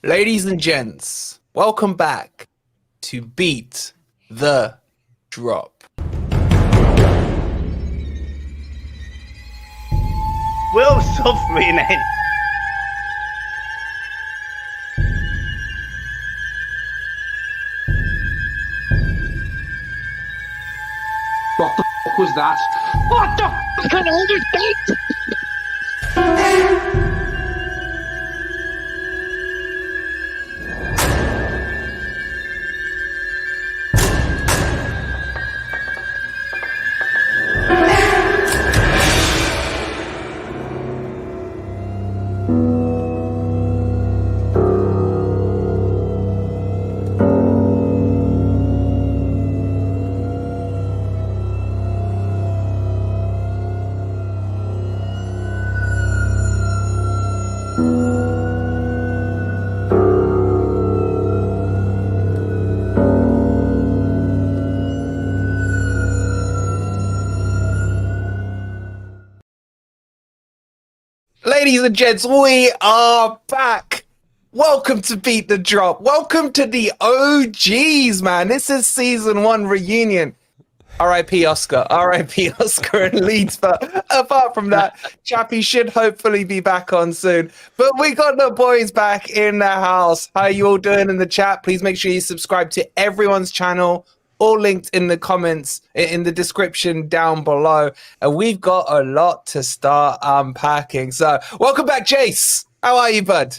Ladies and gents, welcome back to Beat the Drop. Will suffering end. What the fuck was that? What the fucking hell was that? Ladies and gents, we are back. Welcome to Beat the Drop. Welcome to the OGs, man. This is season 1 reunion. R.I.P. Oscar. R.I.P. Oscar and Leeds. But apart from that, Chappy should hopefully be back on soon. But we got the boys back in the house. How you all doing in the chat? Please make sure you subscribe to everyone's channel. All linked in the comments, in the description down below. And we've got a lot to start unpacking. So welcome back, Jase. How are you, bud?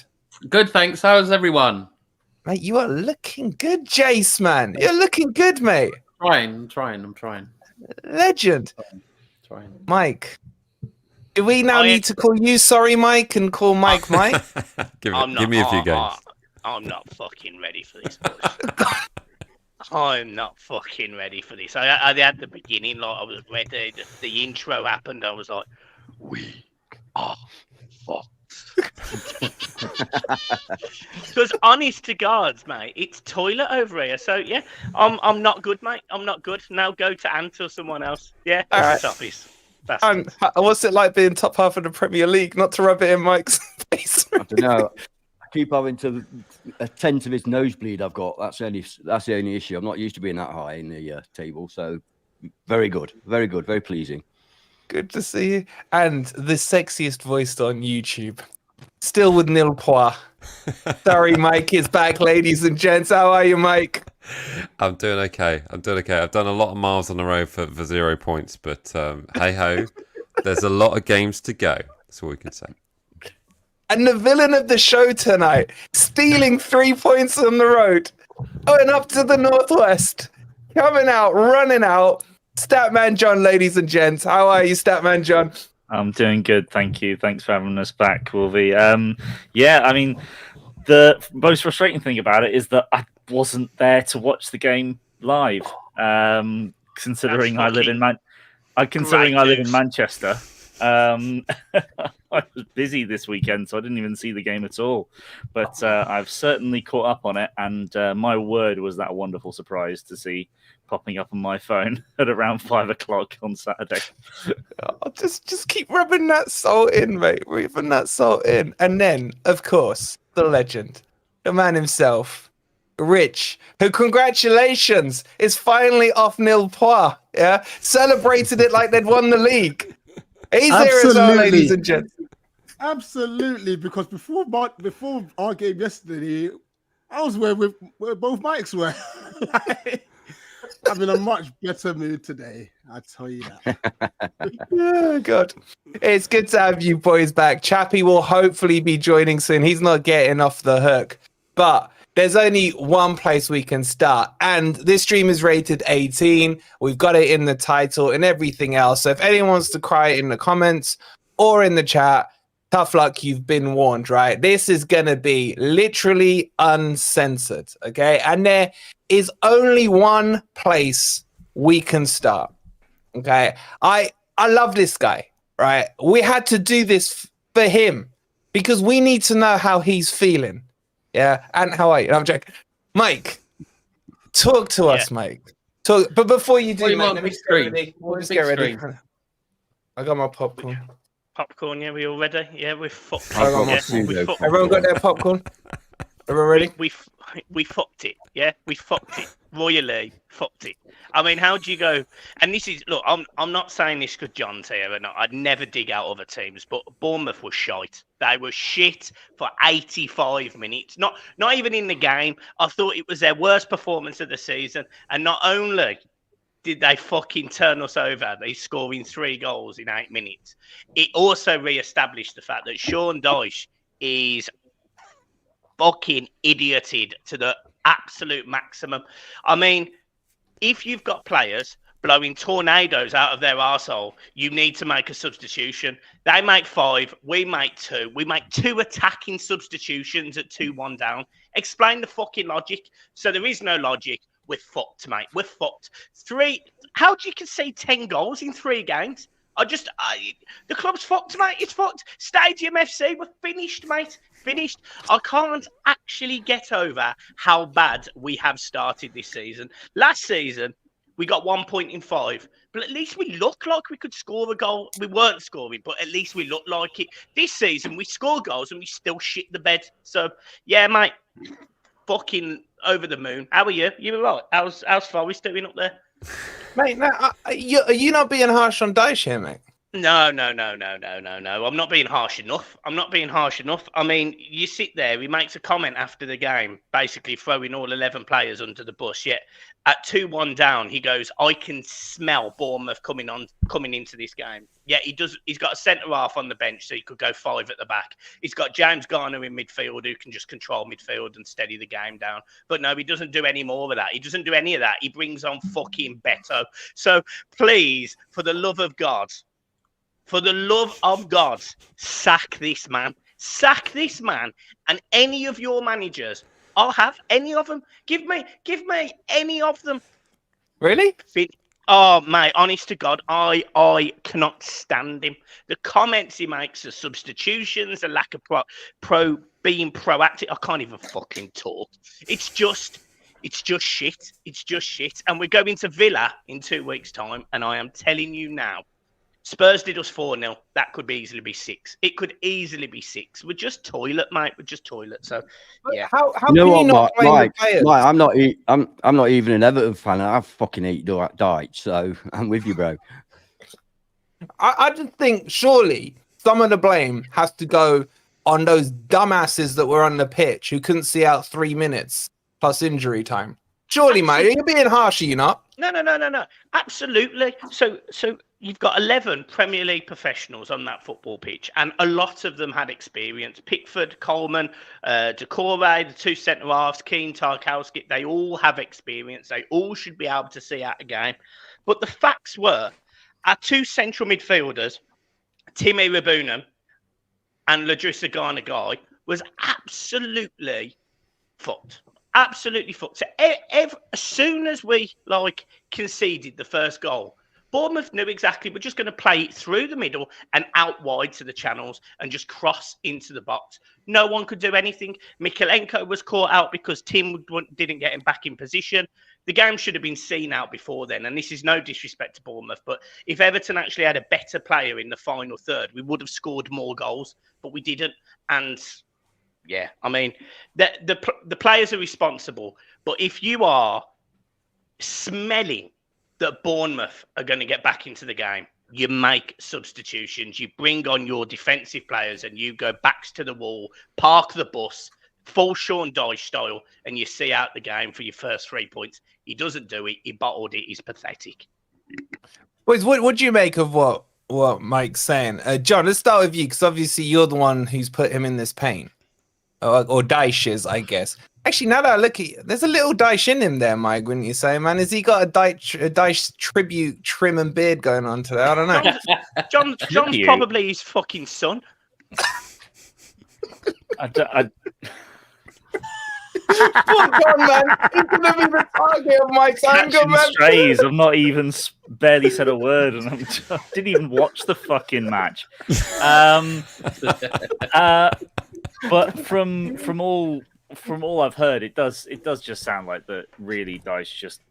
Good, thanks. How's everyone? Mate, you are looking good, Jase, man. You're looking good, mate. I'm trying. Legend. Trying. Mike. Do we now need to call you Sorry Mike and call Mike Mike? Give me a few games. I'm not fucking ready for this. I'm not fucking ready for this. I had the beginning, like I was ready. The intro happened. I was like, "We are fucked." Because honest to God, mate, it's toilet over here. So yeah, I'm not good, mate. I'm not good. Now go to Ant or someone else. Yeah, all right. What's it like being top half of the Premier League? Not to rub it in Mike's face. I don't know. Keep having to attend to this nosebleed I've got. That's the only issue. I'm not used to being that high in the table. So very good, very pleasing. Good to see you. And the sexiest voice on YouTube, still with nil pois. Sorry, Mike is back, ladies and gents. How are you, Mike? I'm doing okay. I've done a lot of miles on the road for 0 points, but hey ho, there's a lot of games to go. That's all we can say. And the villain of the show tonight, stealing 3 points on the road, going up to the northwest, coming out, running out. Statman John, ladies and gents. How are you, Statman John? I'm doing good, thank you. Thanks for having us back, Wolvie. Yeah, I mean, the most frustrating thing about it is that I wasn't there to watch the game live. Considering I live in Manchester. I was busy this weekend, so I didn't even see the game at all. But I've certainly caught up on it, and my word, was that a wonderful surprise to see popping up on my phone at around 5 o'clock on Saturday. Oh, just keep rubbing that salt in, mate. Rubbing that salt in. And then, of course, the legend, the man himself, Rich, who, congratulations, is finally off nil pois. Yeah, celebrated it like they'd won the league. He's there as well, ladies and gents. Absolutely, because before our game yesterday, I was where both mics were. I'm in a much better mood today, I tell you that. Oh, God. It's good to have you boys back. Chappy will hopefully be joining soon. He's not getting off the hook. But there's only one place we can start. And this stream is rated 18. We've got it in the title and everything else. So if anyone wants to cry in the comments or in the chat, tough luck, you've been warned, right? This is going to be literally uncensored, okay? And there is only one place we can start, okay? I love this guy, right? We had to do this for him because we need to know how he's feeling. Yeah, and how are you? I'm joking. Mike, talk to us, Mike. But before you do, mate, let me get ready. We'll just get ready. I got my popcorn. Popcorn, yeah, we all ready? Yeah, we're fucked. Everyone got their popcorn? Are we ready? We fucked it. Yeah, we fucked it. Royally fucked it. I mean, how do you go? And this is look. I'm not saying this because John's here, and I'd never dig out other teams, but Bournemouth was shite. They were shit for 85 minutes. Not even in the game. I thought it was their worst performance of the season. And not only did they fucking turn us over, they scoring 3 goals in 8 minutes. It also re-established the fact that Sean Dyche is fucking idioted to the absolute maximum. I mean, if you've got players blowing tornadoes out of their arsehole, you need to make a substitution. They make 5, we make 2. We make 2 attacking substitutions at 2-1 down. Explain the fucking logic. So there is no logic. We're fucked, mate. We're fucked. 3. How do you concede 10 goals in 3 games? The club's fucked, mate. It's fucked. Stadium FC, we're finished, mate. Finished. I can't actually get over how bad we have started this season. Last season, we got 1 point in 5, but at least we looked like we could score a goal. We weren't scoring, but at least we looked like it. This season, we score goals and we still shit the bed. So, yeah, mate, fucking over the moon. How are you? You all right? How's Forest doing up there? Mate, no, are you not being harsh on Dyche here, mate? No. I'm not being harsh enough. I mean, you sit there, he makes a comment after the game, basically throwing all 11 players under the bus. Yet at 2-1 down, he goes, I can smell Bournemouth coming into this game. Yeah, he's got a centre-half on the bench, so he could go 5 at the back. He's got James Garner in midfield who can just control midfield and steady the game down. But no, he doesn't do any more of that. He doesn't do any of that. He brings on fucking Beto. So please, for the love of God, sack this man. Sack this man. And any of your managers, I'll have any of them. Give me any of them. Really? Oh, mate, honest to God, I cannot stand him. The comments he makes, the substitutions, the lack of being proactive. I can't even fucking talk. It's just shit. It's just shit. And we're going to Villa in 2 weeks' time. And I am telling you now, Spurs did us 4-0. That could easily be 6. It could easily be 6. We're just toilet, mate. We're just toilet. So, yeah. How You know can what, you not blame Mike? the players? Mike, I'm not even an Everton fan. I fucking hate Dyche, so I'm with you, bro. I just think surely some of the blame has to go on those dumbasses that were on the pitch who couldn't see out 3 minutes plus injury time. Surely, mate, you're being harsh, are you not? No. Absolutely. So you've got 11 Premier League professionals on that football pitch, and a lot of them had experience. Pickford, Coleman, Decore, the 2 centre-halves, Keane, Tarkowski, they all have experience. They all should be able to see out a game. But the facts were, our 2 central midfielders, Timmy Rabunam and Ladrissa Ghana Guy, was absolutely fucked. Absolutely fucked. So as soon as we conceded the first goal, Bournemouth knew exactly we're just going to play it through the middle and out wide to the channels and just cross into the box. No one could do anything. Mikalenko was caught out because Tim didn't get him back in position. The game should have been seen out before then, and this is no disrespect to Bournemouth, but if Everton actually had a better player in the final third, we would have scored more goals, but we didn't. And yeah, I mean, the players are responsible, but if you are smelling that Bournemouth are going to get back into the game, you make substitutions, you bring on your defensive players and you go backs to the wall, park the bus, full Sean Dyche style, and you see out the game for your first 3 points. He doesn't do it. He bottled it. He's pathetic. Boys, what do you make of what Mike's saying? John, let's start with you, because obviously you're the one who's put him in this pain. Or Dyche is, I guess. Actually, now that I look at it, there's a little Dyche in him there, Mike, wouldn't you say, man? Has he got a Dyche tribute trim and beard going on today? I don't know. John's probably his fucking son. Poor John, man. He's going to be the target of Mike's anger, man. Strays. I've not even barely said a word, and I didn't even watch the fucking match. But from all I've heard, it does just sound like that. Really, Dyche just.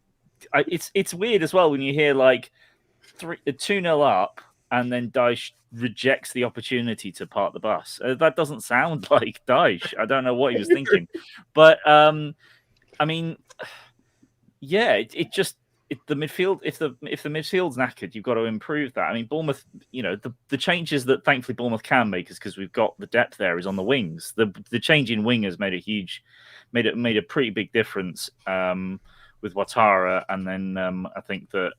It's weird as well when you hear 2-0 up, and then Dyche rejects the opportunity to park the bus. That doesn't sound like Dyche. I don't know what he was thinking, but I mean, yeah, the midfield. If the midfield's knackered, you've got to improve that. I mean, Bournemouth, the changes that thankfully Bournemouth can make is because we've got the depth there is on the wings. The change in wingers made a pretty big difference with Ouattara, and then I think that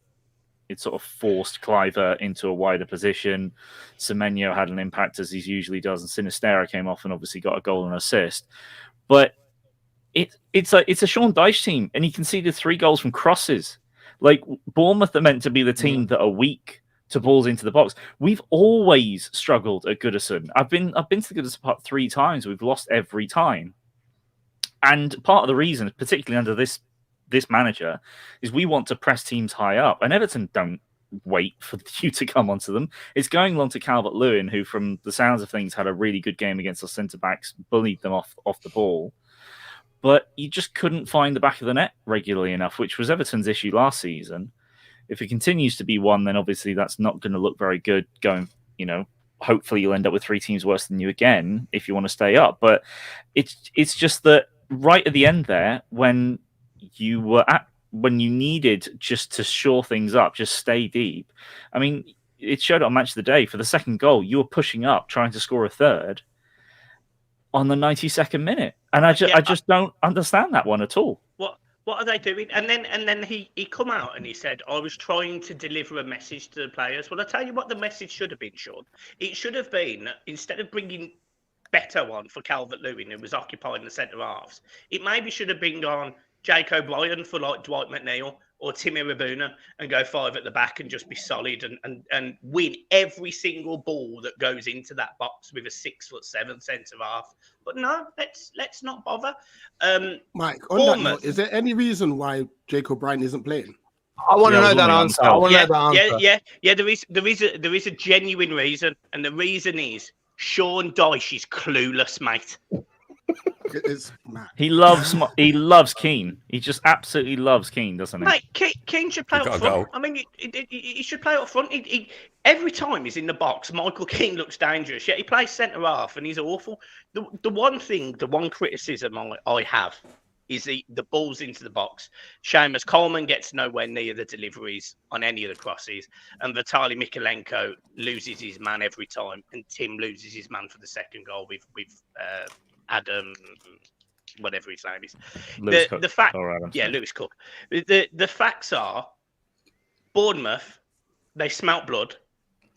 it sort of forced Cliver into a wider position. Semenyo had an impact as he usually does, and Sinistera came off and obviously got a goal and assist. But it's a Sean Dyche team, and he conceded 3 goals from crosses. Like, Bournemouth are meant to be the team that are weak to balls into the box. We've always struggled at Goodison. I've been to the Goodison Park 3 times. We've lost every time. And part of the reason, particularly under this manager, is we want to press teams high up. And Everton don't wait for you to come onto them. It's going along to Calvert-Lewin, who, from the sounds of things, had a really good game against our centre-backs, bullied them off the ball. But you just couldn't find the back of the net regularly enough, which was Everton's issue last season. If it continues to be one, then obviously that's not going to look very good going, hopefully you'll end up with 3 teams worse than you again if you want to stay up. But it's just that right at the end there, when you needed just to shore things up, just stay deep. I mean, it showed on Match of the Day. For the second goal, you were pushing up, trying to score a third on the 92nd minute. And I just don't understand that one at all. What are they doing? And then he come out and he said, I was trying to deliver a message to the players. Well, I'll tell you what the message should have been, Sean. It should have been, instead of bringing better one for Calvert-Lewin, who was occupying the centre halves, it maybe should have been on Jake O'Brien for like Dwight McNeil or Timmy Rabuna and go 5 at the back and just be solid and win every single ball that goes into that box with a 6'7" centre half. But no, let's not bother. Mike, on that note, is there any reason why Jake O'Brien isn't playing? I want to know that answer. I want to know the answer. Yeah. There is a genuine reason, and the reason is Sean Dyche is clueless, mate. It's mad. He loves Keane. He just absolutely loves Keane, doesn't he? Mate, Keane should play up front. I mean, he should play up front. Every time he's in the box, Michael Keane looks dangerous. Yet he plays centre half, and he's awful. The one criticism I have is the balls into the box. Seamus Coleman gets nowhere near the deliveries on any of the crosses, and Vitaly Mikalenko loses his man every time, and Tim loses his man for the second goal with Adam, whatever his name is. Lewis Cook. The facts are, Bournemouth, they smelt blood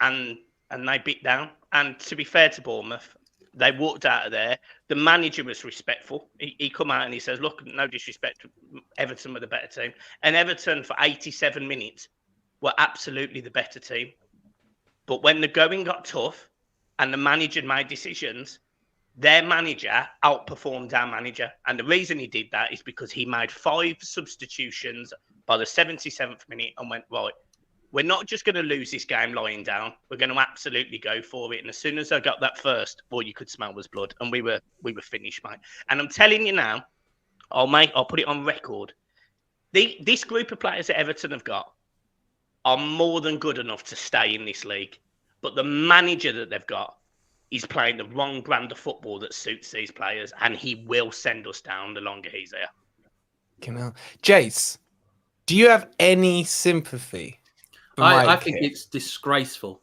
and they beat down. And to be fair to Bournemouth, they walked out of there. The manager was respectful. He come out and he says, look, no disrespect, Everton were the better team. And Everton, for 87 minutes, were absolutely the better team. But when the going got tough and the manager made decisions, their manager outperformed our manager. And the reason he did that is because he made 5 substitutions by the 77th minute and went, right, we're not just going to lose this game lying down. We're going to absolutely go for it. And as soon as I got that first, all you could smell was blood. And we were finished, mate. And I'm telling you now, I'll put it on record. This group of players that Everton have got are more than good enough to stay in this league. But the manager that they've got, he's playing the wrong brand of football that suits these players, and he will send us down the longer he's there. Jase, do you have any sympathy? I think it's disgraceful.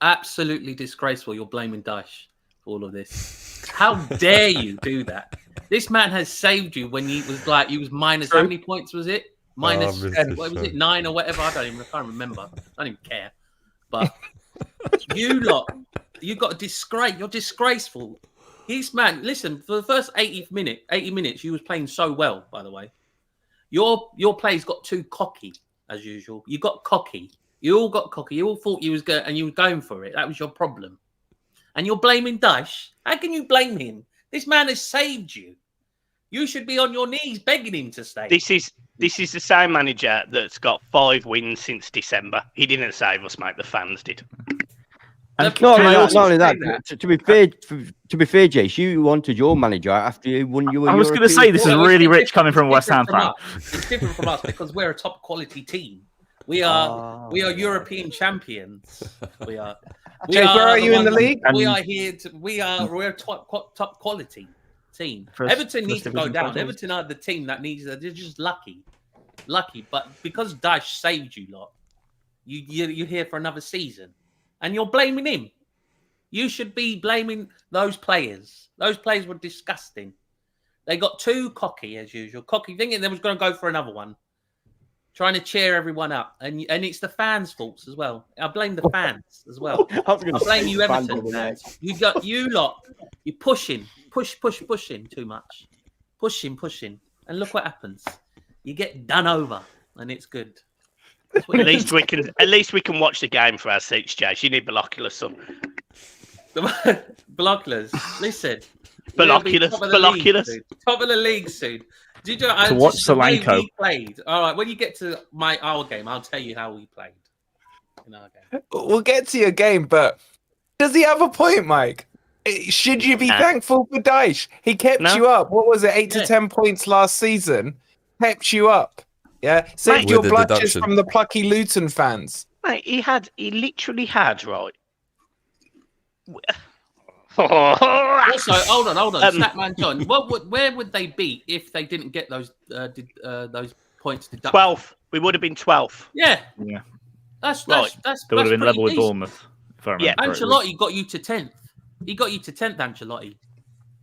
Absolutely disgraceful. You're blaming Dyche for all of this. How dare you do that? This man has saved you when he was minus how many points was it? Minus what was it, 9 or whatever? I can't remember. I don't even care. But you lot, you got a disgrace. You're disgraceful. This man, listen, for the first 80 minutes, you was playing so well, by the way. Your plays got too cocky, as usual. You got cocky. You all got cocky. You all thought you was going, and you were going for it. That was your problem. And you're blaming Dyche. How can you blame him? This man has saved you. You should be on your knees begging him to stay. This is the same manager that's got 5 wins since December. He didn't save us, mate. The fans did. Not only that. To be fair, Jase, you wanted your manager after you won your. I was going to say this is really rich coming from West Ham fan. It's different from us because we're a top quality team. We are European champions. We are. Jake, where are you in the ones- league? We are here. We're a top quality team. First- Everton needs first to go division down. titles. Everton are the team that needs. They're just lucky. But because Dyche saved you lot, you're here for another season, and you're blaming him. You should be blaming those players. Those players were disgusting. They got too cocky as usual. Cocky, thinking they was going to go for another one, trying to cheer everyone up, and it's the fans' faults as well. I blame the fans as well. I was gonna I blame say you, fans Everton of the fans. next. You lot. You're pushing too much, pushing, and look what happens. You get done over, and it's good. That's what At least we can watch the game for our seats, Jase. You need binoculars, son. Binoculars. Listen. Binoculars. Top of the league soon. Did you To watch the way Solanco. we played? All right. When you get to our game, I'll tell you how we played. In our game. We'll get to your game, but does he have a point, Mike? Should you be thankful for Dyche? He kept you up. What was it, 8 to 10 points last season? Kept you up. Yeah, saved your With the blushes deduction. from the plucky Luton fans. Mate, he literally had, right? Also, hold on. Statman John, where would they be if they didn't get those points deducted? 12th. We would have been 12th. Yeah. Yeah. That's They would have been pretty level with decent. Bournemouth. If I remember correctly. Ancelotti got you to 10th. He got you to 10th, Ancelotti.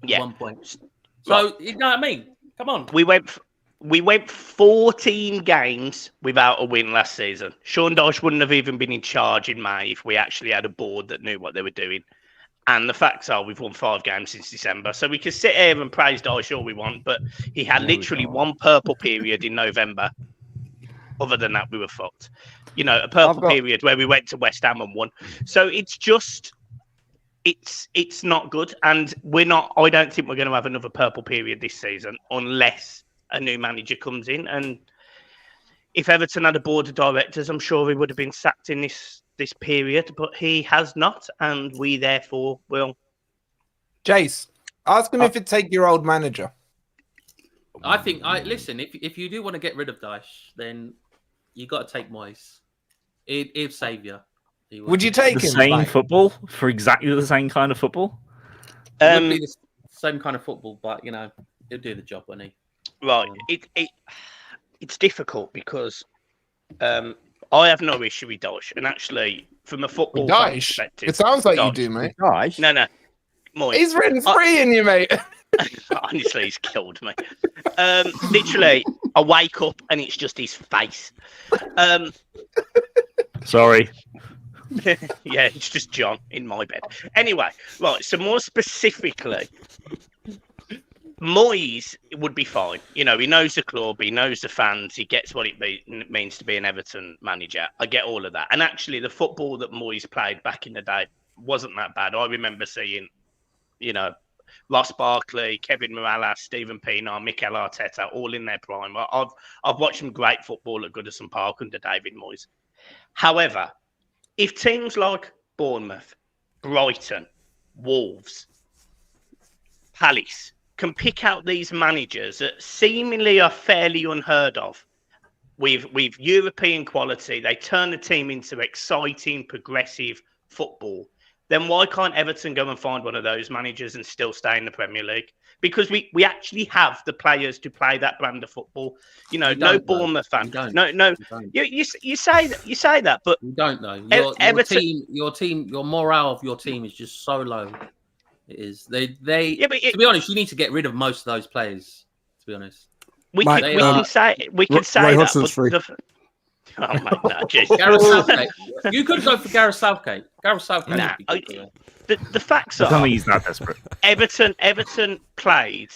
At Yeah. 1 point. So, you know what I mean? Come on. We went 14 games without a win last season. Sean Dyche wouldn't have even been in charge in May if we actually had a board that knew what they were doing. And the facts are we've won 5 games since December. So we can sit here and praise Dyche all we want, but he had literally one purple period in November. Other than that, we were fucked. You know, a purple period where we went to West Ham and won. So it's just, it's not good. And I don't think we're going to have another purple period this season unless a new manager comes in. And if Everton had a board of directors, I'm sure he would have been sacked in this period, but he has not, and we therefore will. Jase, ask him if it'd take your old manager. I think listen. If you do want to get rid of Dyche, then you got to take Moyes. He'll save you. Would you take the him? same Mike? football for exactly the same kind of football? It would be the same kind of football, but you know he'll do the job, won't he? Right. It's difficult because I have no issue with Dyche, and actually, from a football fan Dyche? perspective, It sounds like you Dyche. do, mate. Nice. No, Moyes. He's written free in you, mate. Honestly, he's killed me. Literally, I wake up and it's just his face. Sorry. Yeah, it's just John in my bed. Anyway, right. So more specifically, Moyes would be fine. You know, he knows the club, he knows the fans, he gets what it means to be an Everton manager. I get all of that. And actually, the football that Moyes played back in the day wasn't that bad. I remember seeing, you know, Ross Barkley, Kevin Morales, Stephen Pienaar, Mikel Arteta, all in their prime. I've watched some great football at Goodison Park under David Moyes. However, if teams like Bournemouth, Brighton, Wolves, Palace can pick out these managers that seemingly are fairly unheard of with European quality, they turn the team into exciting, progressive football, then why can't Everton go and find one of those managers and still stay in the Premier League? Because we actually have the players to play that brand of football. You know, no Bournemouth fan. No. You say that, but you don't know. Your team, your morale of your team is just so low. It is. To be honest, you need to get rid of most of those players. To be honest, we can say Roy that. Hudson's free. Oh my God, Gareth Southgate. You could go for Gareth Southgate. Gareth Southgate. Nah, the facts I don't are think he's that desperate. Everton played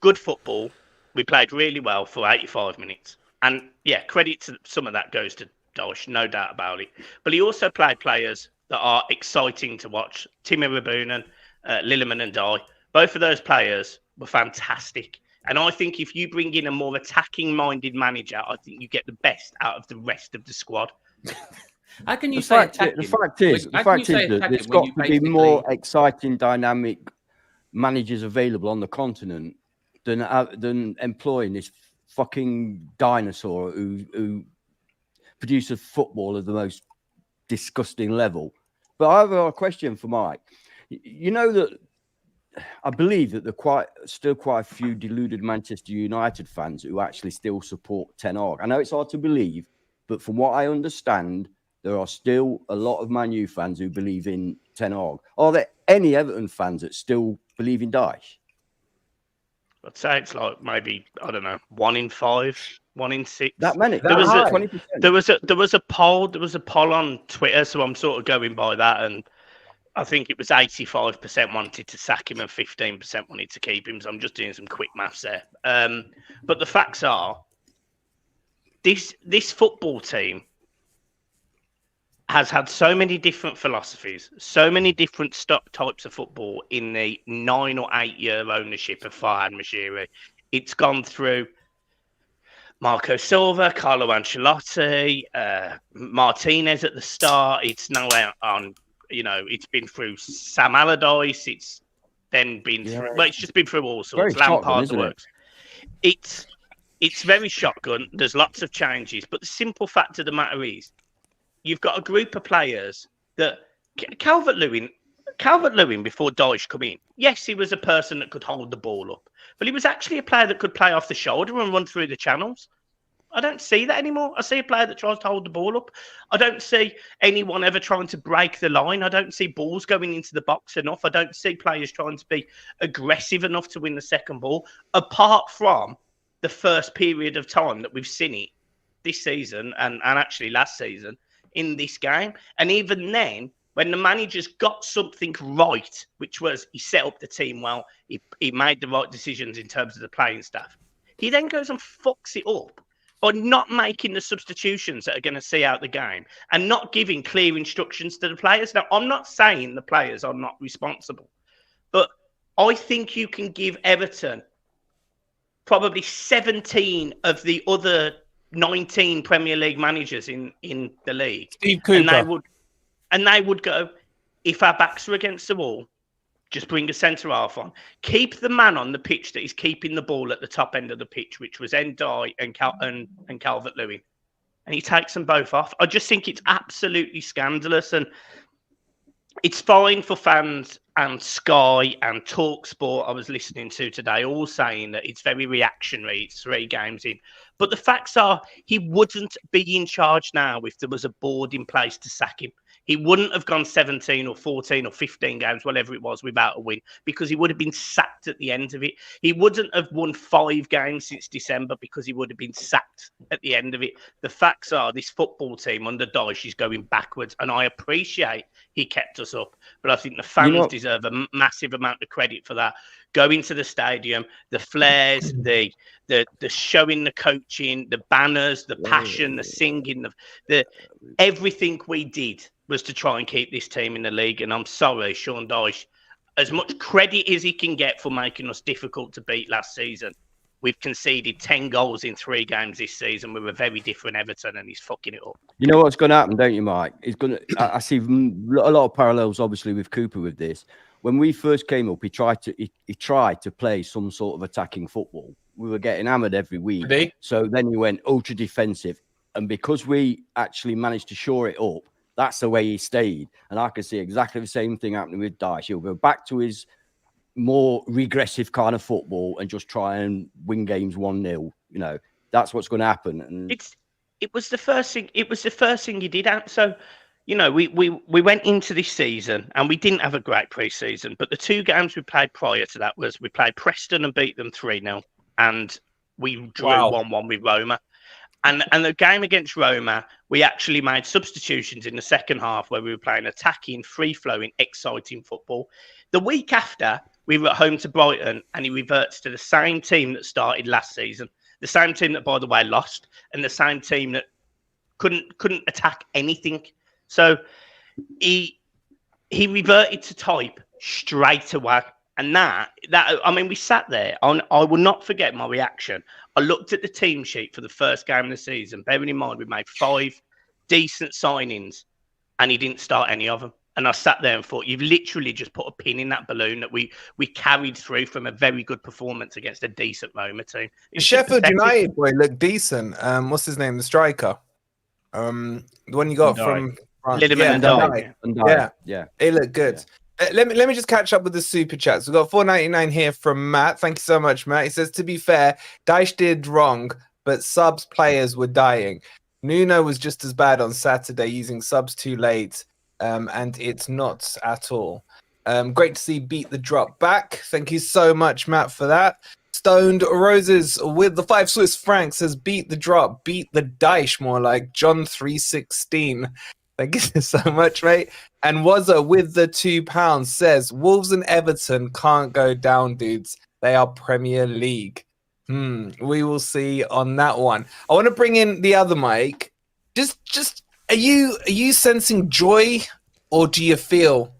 good football. We played really well for 85 minutes. And yeah, credit to some of that goes to Dyche, no doubt about it. But he also played players that are exciting to watch. Timo Rabunen, Lilleman and Dye. Both of those players were fantastic. And I think if you bring in a more attacking-minded manager, I think you get the best out of the rest of the squad. How can you The say fact attacking? is that there's got to be more exciting, dynamic managers available on the continent than employing this fucking dinosaur who produce a football of the most disgusting level. But I have a question for Mike. You know that I believe that there are still quite a few deluded Manchester United fans who actually still support Ten Hag. I know it's hard to believe, but from what I understand, there are still a lot of Man U fans who believe in Ten Hag. Are there any Everton fans that still believe in Dyche? I'd say it's like maybe, I don't know, 1 in 5, 1 in 6. That many? There was high? 20%. There was a poll on Twitter, so I'm sort of going by that, and I think it was 85% wanted to sack him and 15% wanted to keep him. So I'm just doing some quick maths there. But the facts are, this football team has had so many different philosophies, so many different types of football in the 9 or 8 year ownership of Farhad Moshiri. It's gone through Marco Silva, Carlo Ancelotti, Martinez at the start. It's now out on, it's been through Sam Allardyce. It's then been through, well, it's just been through all sorts. Lampard works. It's very shotgun. There's lots of changes, but the simple fact of the matter is, you've got a group of players that Calvert-Lewin before Dyche come in. Yes, he was a person that could hold the ball up, but he was actually a player that could play off the shoulder and run through the channels. I don't see that anymore. I see a player that tries to hold the ball up. I don't see anyone ever trying to break the line. I don't see balls going into the box enough. I don't see players trying to be aggressive enough to win the second ball, apart from the first period of time that we've seen it this season and actually last season in this game. And even then, when the manager's got something right, which was he set up the team well, he made the right decisions in terms of the playing staff, he then goes and fucks it up by not making the substitutions that are going to see out the game and not giving clear instructions to the players. Now, I'm not saying the players are not responsible, but I think you can give Everton probably 17 of the other 19 Premier League managers in the league. Steve Cooper. And they would go, if our backs are against the wall, just bring a centre-half on. Keep the man on the pitch that is keeping the ball at the top end of the pitch, which was Ndiaye and Calvert-Lewin. And he takes them both off. I just think it's absolutely scandalous. And it's fine for fans and Sky and TalkSport I was listening to today, all saying that it's very reactionary. It's 3 games in. But the facts are, he wouldn't be in charge now if there was a board in place to sack him. He wouldn't have gone 17 or 14 or 15 games, whatever it was, without a win, because he would have been sacked at the end of it. He wouldn't have won 5 games since December because he would have been sacked at the end of it. The facts are, this football team under Dyche is going backwards, and I appreciate he kept us up, but I think the fans deserve a massive amount of credit for that. Going to the stadium, the flares, the showing, the coaching, the banners, the passion, the singing, the everything we did was to try and keep this team in the league. And I'm sorry, Sean Dyche, as much credit as he can get for making us difficult to beat last season, we've conceded 10 goals in 3 games this season with a very different Everton, and he's fucking it up. You know what's going to happen, don't you, Mike? I see a lot of parallels, obviously, with Cooper with this. When we first came up, he tried to play some sort of attacking football. We were getting hammered every week. So then he went ultra defensive. And because we actually managed to shore it up, that's the way he stayed. And I can see exactly the same thing happening with Dyche. He'll go back to his more regressive kind of football and just try and win games 1-0. That's what's going to happen. And it was the first thing. It was the first thing he did. So, we went into this season and we didn't have a great pre-season. But the 2 games we played prior to that was we played Preston and beat them 3-0, and we drew 1-1 with Roma. And the game against Roma, we actually made substitutions in the second half where we were playing attacking, free-flowing, exciting football. The week after, we were at home to Brighton, and he reverts to the same team that started last season, the same team that, by the way, lost, and the same team that couldn't attack anything. So he reverted to type straight away. And we sat there. I will not forget my reaction. I looked at the team sheet for the first game of the season, bearing in mind we made 5 decent signings, and he didn't start any of them. And I sat there and thought, you've literally just put a pin in that balloon that we carried through from a very good performance against a decent Roma team. The Sheffield United boy looked decent. What's his name? The striker. The one you got Ndai. from France. Lindemann Ndai. and Ndai. Yeah. It looked good. Let me just catch up with the super chats. We've got 4.99 here from Matt. Thank you so much, Matt. He says, to be fair, Dyche did wrong, but subs players were dying. Nuno was just as bad on Saturday using subs too late, and it's not at all. Great to see Beat the Drop back. Thank you so much, Matt, for that. Stoned Roses with the 5 Swiss francs says, beat the drop, beat the Dyche, more like John 3:16. Thank you so much, mate. And Wazza with the £2 says, Wolves and Everton can't go down, dudes. They are Premier League. We will see on that one. I want to bring in the other Mike. Just are you sensing joy, or do you feel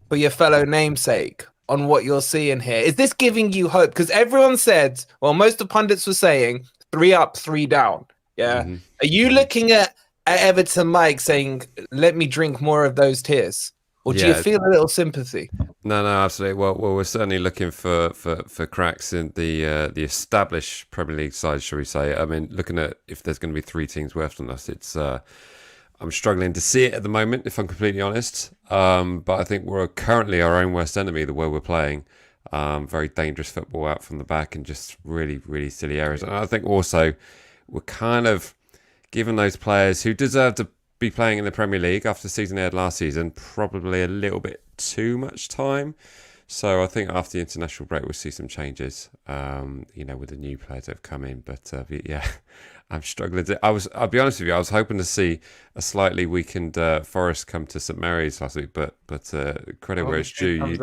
for your fellow namesake on what you're seeing here? Is this giving you hope? Because everyone said, well, most of the pundits were saying 3 up, 3 down. Yeah. Mm-hmm. Are you looking at Everton, Mike, saying, let me drink more of those tears? Or do you feel a little sympathy? No, absolutely. Well, we're certainly looking for cracks in the established Premier League side, shall we say? I mean, looking at if there's going to be 3 teams worse than us, it's I'm struggling to see it at the moment, if I'm completely honest. But I think we're currently our own worst enemy the way we're playing. Very dangerous football out from the back and just really, really silly errors. And I think also we're kind of giving those players who deserve to be playing in the Premier League after the season they had last season probably a little bit too much time. So I think after the international break we'll see some changes, with the new players that have come in. But yeah, I'm struggling to. I'll be honest with you, I was hoping to see a slightly weakened Forest come to St Mary's last week, but credit where it's due.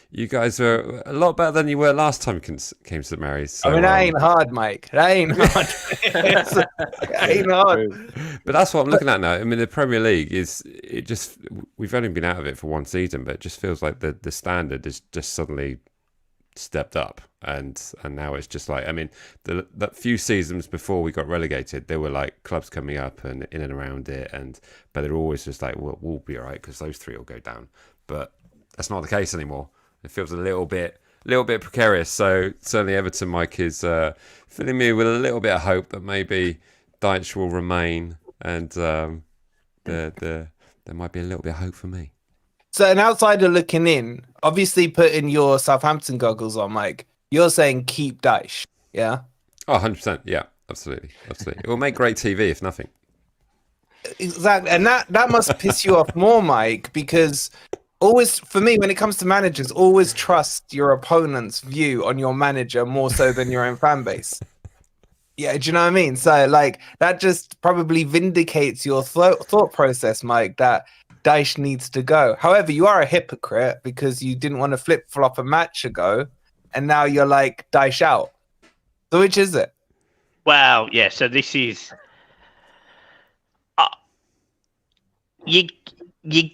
You guys are a lot better than you were last time you came to St Mary's. So, I mean, that ain't hard, Mike. That ain't hard. That ain't hard. But that's what I'm looking at now. I mean, the Premier League we've only been out of it for 1 season, but it just feels like the standard is just suddenly stepped up. And now it's just like, I mean, that few seasons before we got relegated, there were like clubs coming up and in and around it. But they're always just like, well, we'll be all right because those 3 will go down. But that's not the case anymore. It feels a little bit precarious. So certainly Everton, Mike, is filling me with a little bit of hope that maybe Dyche will remain, and there might be a little bit of hope for me. So an outsider looking in, obviously putting your Southampton goggles on, Mike, you're saying keep Dyche, yeah? Oh, 100%. Yeah, absolutely. It will make great TV, if nothing. Exactly. And that must piss you off more, Mike, because always, for me, when it comes to managers, always trust your opponent's view on your manager more so than your own fan base. Yeah, do you know what I mean? So, like, that just probably vindicates your thought process, Mike, that Dyche needs to go. However, you are a hypocrite because you didn't want to flip-flop a match ago, and now you're like, Dyche out. So which is it? Well, yeah, so this is... You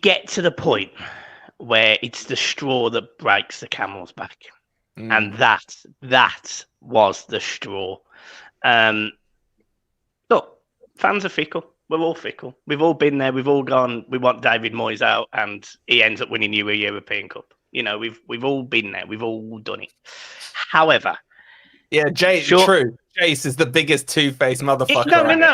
get to the point where it's the straw that breaks the camel's back. And that was the straw. Look, fans are fickle. We're all fickle. We've all been there. We've all gone, we want David Moyes out, and he ends up winning you a European Cup. You know, we've all been there. We've all done it. However... Yeah, true. Jase is the biggest two-faced motherfucker. No, and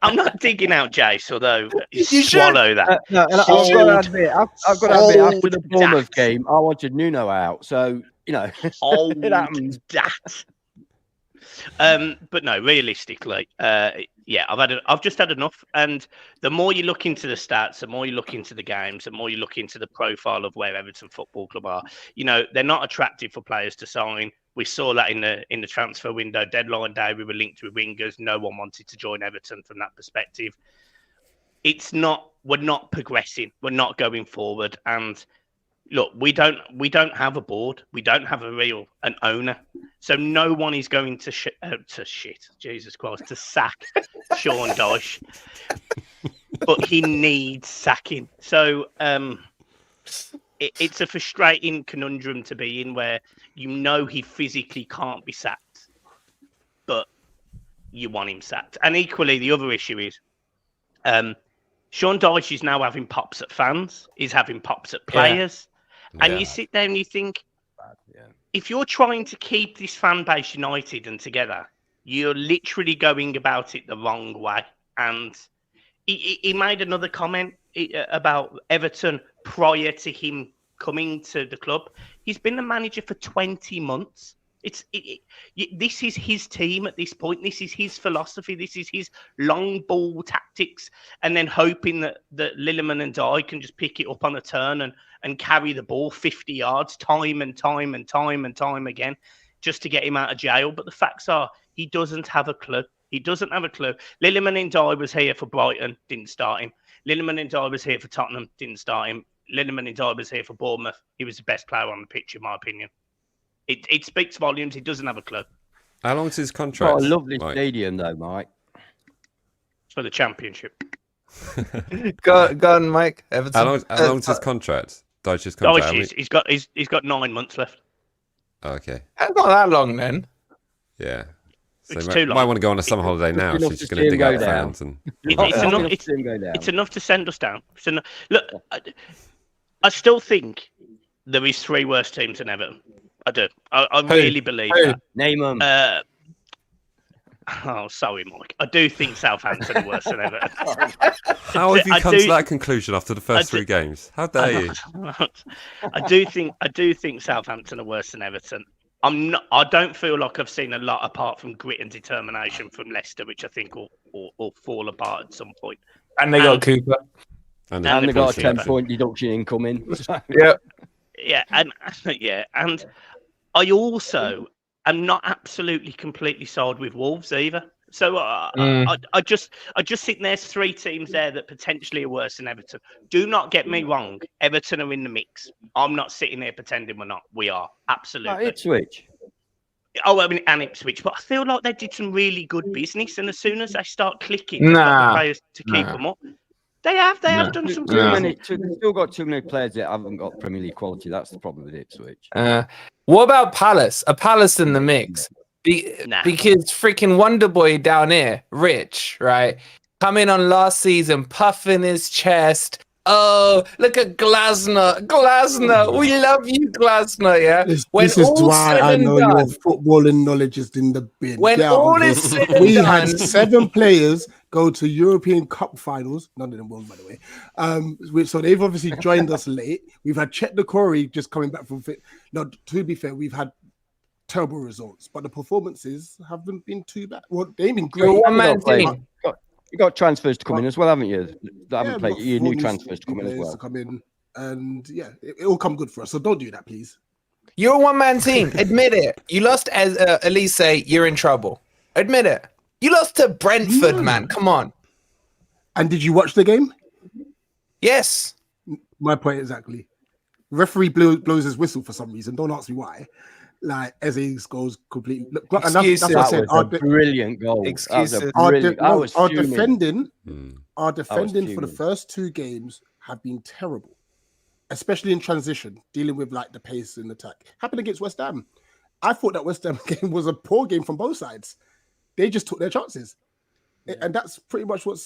I'm not digging out Jase, although swallow that. No, and I've got to admit, after the Bournemouth game, I wanted Nuno out. So that. But no, realistically, I've just had enough. And the more you look into the stats, the more you look into the games, the more you look into the profile of where Everton Football Club are. You know, they're not attractive for players to sign. We saw that in the transfer window. Deadline day, we were linked with wingers. No one wanted to join Everton from that perspective. We're not progressing. We're not going forward. And look, we don't have a board. We don't have an owner. So no one is going to sack Sean Dyche. But he needs sacking. So it's a frustrating conundrum to be in where you know he physically can't be sacked, but you want him sacked. And equally, the other issue is Sean Dyche is now having pops at fans. He's having pops at players. Yeah. And you sit there and you think, if you're trying to keep this fan base united and together, you're literally going about it the wrong way. And he made another comment about Everton prior to him coming to the club. He's been the manager for 20 months. This is his team at this point. This is his philosophy. This is his long ball tactics, and then hoping that Lilliman and Dye can just pick it up on a turn and carry the ball 50 yards time and time again, just to get him out of jail. But the facts are, he doesn't have a clue. He doesn't have a clue. Lilliman and Dye was here for Brighton, didn't start him. Lilliman and Dye was here for Tottenham, didn't start him. Lilliman and Dye was here for Bournemouth. He was the best player on the pitch, in my opinion. It speaks volumes. He doesn't have a clue. How long's his contract? Got a lovely Mike? stadium, though, Mike. For the Championship. Go on, Mike. Everton. How long's his contract? Dyche's contract. He's got 9 months left. Oh, okay. That's not that long, then. Yeah. So It's you too might long. want to go on a summer holiday now. enough She's just to going to see him dig out go down. fans and. It's enough to send us down. Look, I still think there is 3 worse teams than Everton. I do. I really believe that. Name them. Oh, sorry, Mike. I do think Southampton are worse than Everton. How have you come to that conclusion after the first 3 games? How dare you? I do think Southampton are worse than Everton. I don't feel like I've seen a lot apart from grit and determination from Leicester, which I think will fall apart at some point. And they got Cooper. And they got a 10-point deduction incoming. Yeah. Yeah, and I also am not absolutely completely sold with Wolves either. So I just think there's 3 teams there that potentially are worse than Everton. Do not get me wrong, Everton are in the mix. I'm not sitting there pretending we're not. We are absolutely. Ipswich. Oh, I mean, and Ipswich, but I feel like they did some really good business, and as soon as they start clicking, they've got the players to keep them up. They have done some good. They've still got too many players that haven't got Premier League quality. That's the problem with Ipswich. What about Palace? Are Palace in the mix? Because freaking Wonderboy down here, Rich, right? Coming on last season, puffing his chest. Oh, look at Glasner. We love you, Glasner, yeah? This is why I know your footballing knowledge is in the bin. When all is said and we done, had 7 players go to European Cup finals. None of them won, by the way. So they've obviously joined us late. We've had Chet Decore just coming back from fit. No, to be fair, we've had terrible results, but the performances haven't been too bad. Well, they've been great. You're a one-man team. You got transfers to come in as well, haven't you? That haven't Yeah, played. Your new transfers to come in as well. And yeah, it'll come good for us. So don't do that, please. You're a one-man team. Admit it. You lost as Elise. You're in trouble. Admit it. You lost to Brentford, man. Come on. And did you watch the game? Yes. My point exactly. Referee blows his whistle for some reason. Don't ask me why. Like Eze goes completely. Look, and that's what I said. That was a brilliant goal. Excuses. Our defending for the first 2 games have been terrible, especially in transition, dealing with like the pace in attack. Happened against West Ham. I thought that West Ham game was a poor game from both sides. They just took their chances, and that's pretty much what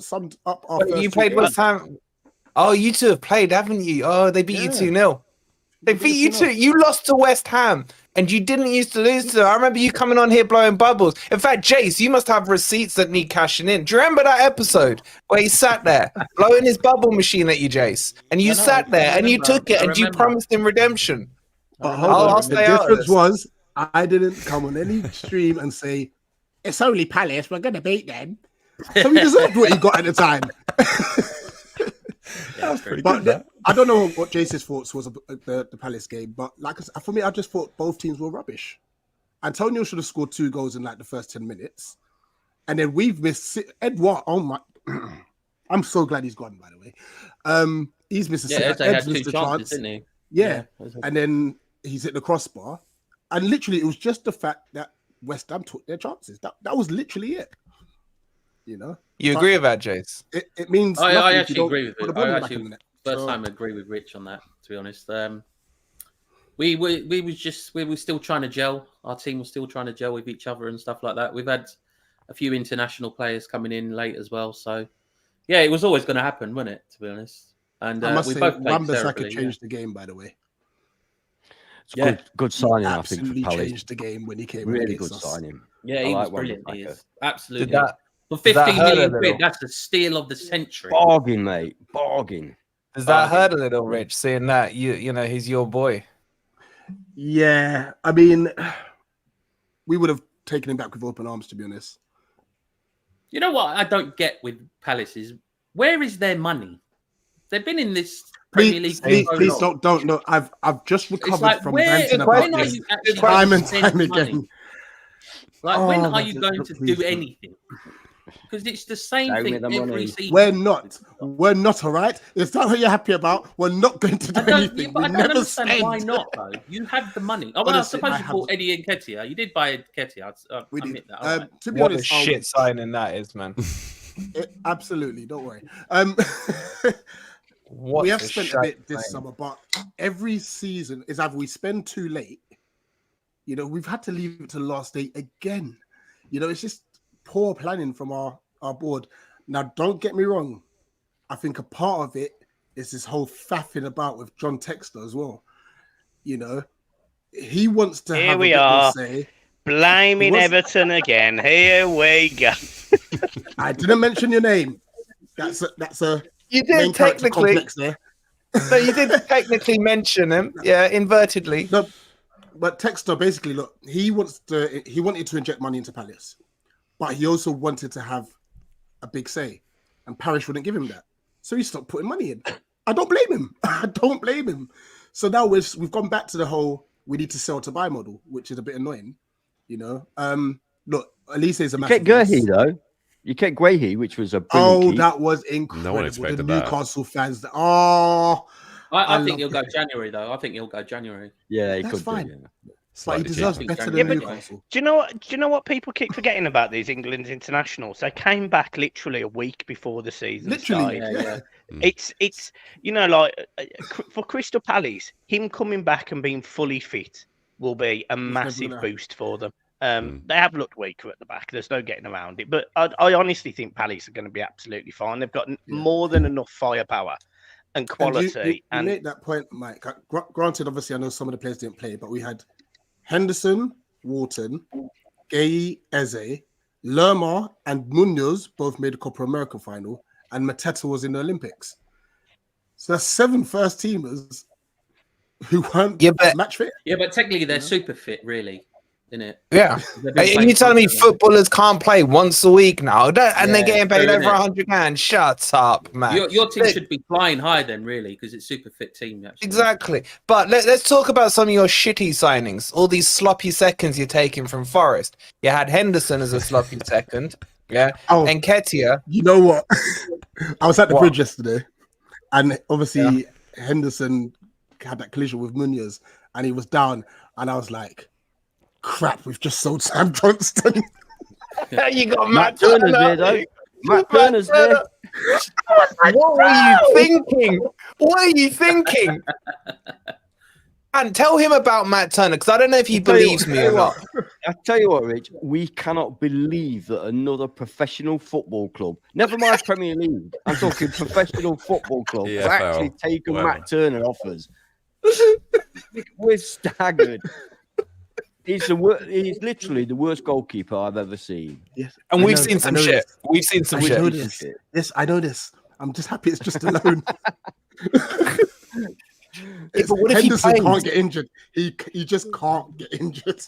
summed up our. But you played West Ham. Oh, you 2 have played, haven't you? Oh, they beat you 2-0. They beat you 2. You lost to West Ham, and you didn't used to lose to them. I remember you coming on here blowing bubbles. In fact, Jase, you must have receipts that need cashing in. Do you remember that episode where he sat there blowing his bubble machine at you, Jase? And you sat there and you took it and you promised him redemption. But hold on. The difference was I didn't come on any stream and say, it's only Palace, we're going to beat them. So we deserved what he got at the time. That was pretty but good. I don't know what Jace's thoughts was of the Palace game, but like for me, I just thought both teams were rubbish. Antonio should have scored 2 goals in like the first 10 minutes, and then we've missed Edouard. Oh my! I'm so glad he's gone. By the way, he's missed a had 2 chances, didn't he? Yeah, and then he's hit the crossbar, and literally it was just the fact that West Ham took their chances. That was literally it. You know, you agree with that, Jase? It means I actually agree with it. I actually first time agree with Rich on that. To be honest, we were still trying to gel. Our team was still trying to gel with each other and stuff like that. We've had a few international players coming in late as well, so yeah, it was always going to happen, wasn't it? To be honest, and I must we say, both played Wan-Bissaka changed the game. By the way, it's good signing. Absolutely I think for Palace. changed the game when he came. Really good signing. Yeah, I he like was brilliant. He Wan-Bissaka. is. Absolutely. Did that For did that 15 hurt a million little? quid, that's the steal of the century. Bargain, mate. Bargain. Does that Bargain. hurt a little, Rich, seeing that you know he's your boy? Yeah, I mean, we would have taken him back with open arms, to be honest. You know what I don't get with Palace is where is their money? They've been in this Premier League. Please, for so please long. don't. No, I've just It's recovered like from where, ranting when about are this you actually time going and to spend time money? again. Like when Oh, are you going to please do don't. anything? Because it's the same Show me thing the every money. season. We're not all right. It's not what you're happy about. We're not going to do I don't, anything. but We I don't never understand spend. why not, though. You have the money. Oh, well, Honestly, I suppose I you have- bought Eddie Nketiah. You did buy Nketiah. I We did. admit that. All right. To be What a honest, shit signing that is, man. absolutely. Don't worry. What We have a spent a shite bit this signing. summer, but every season is either we spend too late. You know, we've had to leave it to the last day again. You know, it's just poor planning from our board. Now, don't get me wrong. I think a part of it is this whole faffing about with John Textor as well. You know, he wants to Here have we a bit are. more say. Blaming What's- Everton again. Here we go. I didn't mention your name. That's a You main did character technically. complex there. No, you did technically mention him. Yeah, invertedly. No, but Textor basically, look, he wanted to inject money into Palace, but he also wanted to have a big say, and Parish wouldn't give him that, so he stopped putting money in. I don't blame him. I don't blame him. So now we've gone back to the whole we need to sell to buy model, which is a bit annoying, you know. Look, Elise is a You massive kept loss. Guehi, though. You kept Guehi, which was a brilliant Oh, keep. that was incredible. No one expected the that. Newcastle fans. I I love think he'll go it. January, though. I think he'll go January. Yeah, he That's could fine. do. Yeah. But he Slightly deserves cheaper. better Yeah, than but- Newcastle. Do you know what people keep forgetting about these England's internationals? They came back literally a week before the season Literally, started. yeah. It's you know, like for Crystal Palace, him coming back and being fully fit will be a massive gonna- boost for them. They have looked weaker at the back. There's no getting around it. But I honestly think Palace are going to be absolutely fine. They've got more than enough firepower and quality. And you made that point, Mike. Granted, obviously, I know some of the players didn't play, but we had Henderson, Wharton, Gay, Eze, Lerma, and Munoz both made the Copa America final, and Mateta was in the Olympics. So that's 7 first teamers who weren't match fit. Yeah, but technically they're super fit, really, isn't it? Yeah. They've been And playing you're telling me constantly. footballers can't play once a week now, and they're Yeah, getting paid true, over innit? 100 grand? Shut up, man. Your team Look, should be flying high then, really, because it's super fit team. Actually. Exactly. But let's talk about some of your shitty signings. All these sloppy seconds you're taking from Forest. You had Henderson as a sloppy second. Yeah. Oh, and Ketia. You know what? I was at the What? bridge yesterday, and obviously Henderson had that collision with Munoz, and he was down, and I was like, crap, we've just sold Sam Johnston. You got Matt Turner's there, though. Matt Turner's there. What were you thinking? What are you thinking? And tell him about Matt Turner, because I don't know if he believes me or not. I tell you what, Rich, we cannot believe that another professional football club, never mind Premier League, I'm talking professional football club, has EFL, actually taken whatever. Matt Turner offers. We're staggered. He's literally the worst goalkeeper I've ever seen. Yes, And I we've know- seen I some know shit. this. We've seen some I shit. know this. Yes, I know this. I'm just happy it's just a loan. but what if he Henderson plays? can't get injured. He just can't get injured.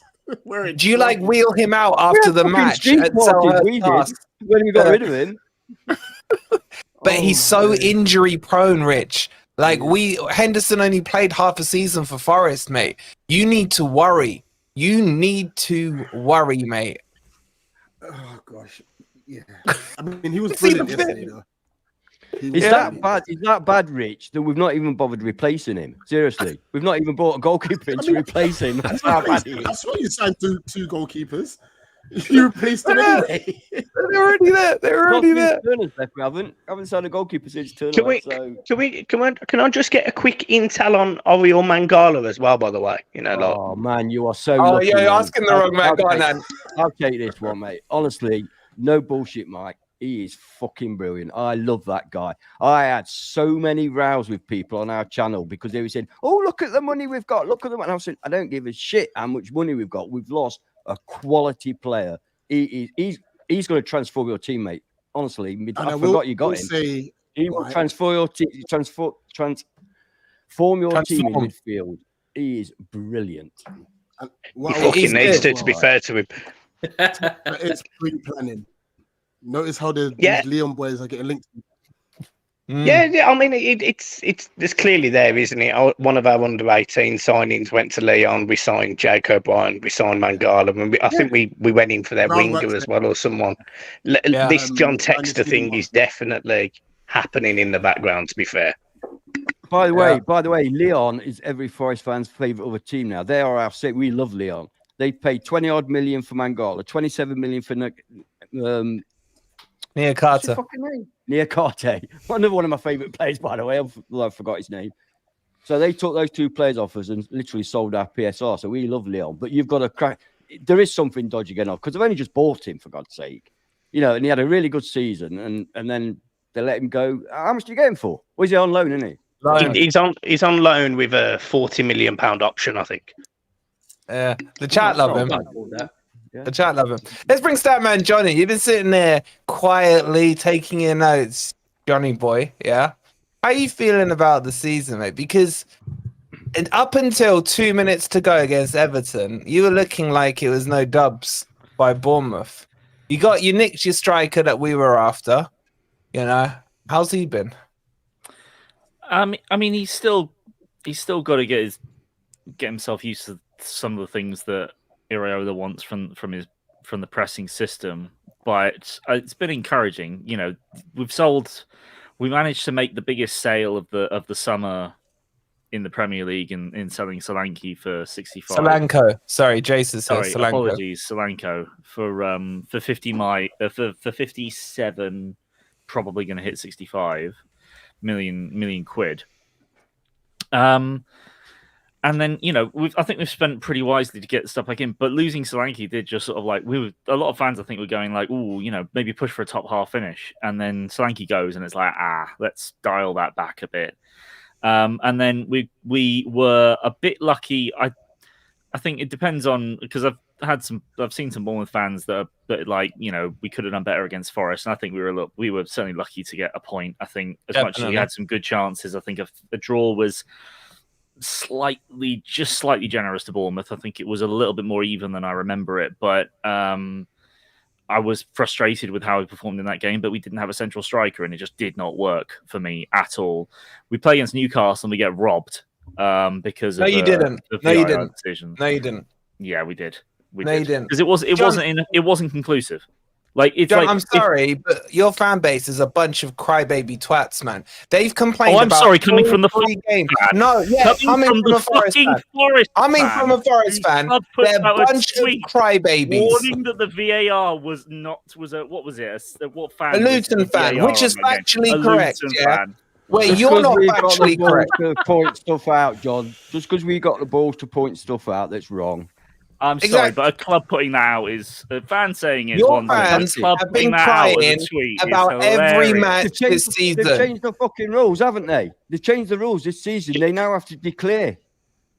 Do you like wheel him out after the match at Selhurst Pass? When we got rid of him. But he's so injury prone, Rich. Like Henderson only played half a season for Forest, mate. You need to worry. You need to worry, mate. Oh gosh, yeah. I mean, he was See the brilliant yesterday, though. He was Is brilliant. that bad, Rich, that we've not even bothered replacing him? Seriously. We've not even bought a goalkeeper in to replace him. That's how bad he is. That's why you signed two goalkeepers. You replaced them anyway. They're already there. They're already there. Turner's left. We haven't signed a goalkeeper since Turner. Can I just get a quick intel on Oriol Mangala as well, by the way? You know, like, Oh man, you are so. Oh, lucky, yeah, you're man. asking the wrong man. Go on, then. I'll take this one, mate. Honestly, no bullshit, Mike. He is fucking brilliant. I love that guy. I had so many rows with people on our channel because they were saying, "Oh, look at the money we've got. Look at the money." And I was saying, "I don't give a shit how much money we've got. We've lost a quality player. He's going to transform your teammate. Honestly, I forgot you got him. He will transform your team. Transform your team in midfield. He is brilliant. He fucking needs to be fair to him. It's pre-planning. Notice how these Leon boys are getting linked. Yeah. I mean, it's clearly there, isn't it? One of our under-18 signings went to Leon. We signed Jake O'Brien. We signed Mangala. And I think we went in for their winger as well, or someone. This John Textor thing is definitely happening in the background. To be fair. By the way, Leon is every Forest fan's favourite other team now. They are our state. We love Leon. They paid 20 odd million for Mangala, 27 million for Niakate. Niakate. Another one of my favourite players, by the way. I forgot his name. So they took those two players off us and literally sold our PSR. So we love Leon. But you've got to crack. There is something dodgy going on because they've only just bought him, for God's sake. And he had a really good season. And then they let him go. How much do you get him for? Or is he on loan, isn't he? He's on loan with a £40 million option, I think. Yeah, the chat love him. The chat love him. Let's bring Statman John in. You've been sitting there quietly taking your notes, Johnny boy. Yeah, how are you feeling about the season, mate? Because up until 2 minutes to go against Everton, you were looking like it was no dubs by Bournemouth. You nicked your striker that we were after. How's he been? I mean, he's still got to get himself used to some of the things that Iraola wants from the pressing system. But it's been encouraging. We managed to make the biggest sale of the summer in the Premier League in selling Solanke for 65. Solanco, sorry, Jase says Solanco. Apologies, Solanco for 50 for 57, probably going to hit 65 million quid. And then I think we've spent pretty wisely to get stuff back in. But losing Solanke did just sort of like a lot of fans I think were going like, maybe push for a top half finish, and then Solanke goes and it's like let's dial that back a bit. And then we were a bit lucky. I think it depends on because I've seen some Bournemouth fans that we could have done better against Forest, and I think we were certainly lucky to get a point. I think much as we had some good chances, I think a draw was slightly generous to Bournemouth. I think it was a little bit more even than I remember it, but I was frustrated with how we performed in that game, but we didn't have a central striker and it just did not work for me at all. We play against Newcastle and we get robbed because of you didn't. The No, you VAR didn't. decision. No, you didn't. Yeah, we did. You didn't. Because it wasn't conclusive. John, I'm sorry, but your fan base is a bunch of crybaby twats, man. They've complained. Oh, I'm about sorry, coming from the game. fan. No, yeah, coming from a Forest fan. From a Forest fan. They're a bunch of crybabies. Warning that the VAR was what was it? What fan? A Luton fan, which is factually correct. Yeah. Fan. Wait, you're not factually correct. To point stuff out, John. Just because we got the balls to point stuff out, that's wrong. I'm sorry, but a club putting that out is a fan saying it's your one fans thing. have been crying about every match this season. They've changed the fucking rules, haven't they? They've changed the rules this season. They now have to declare.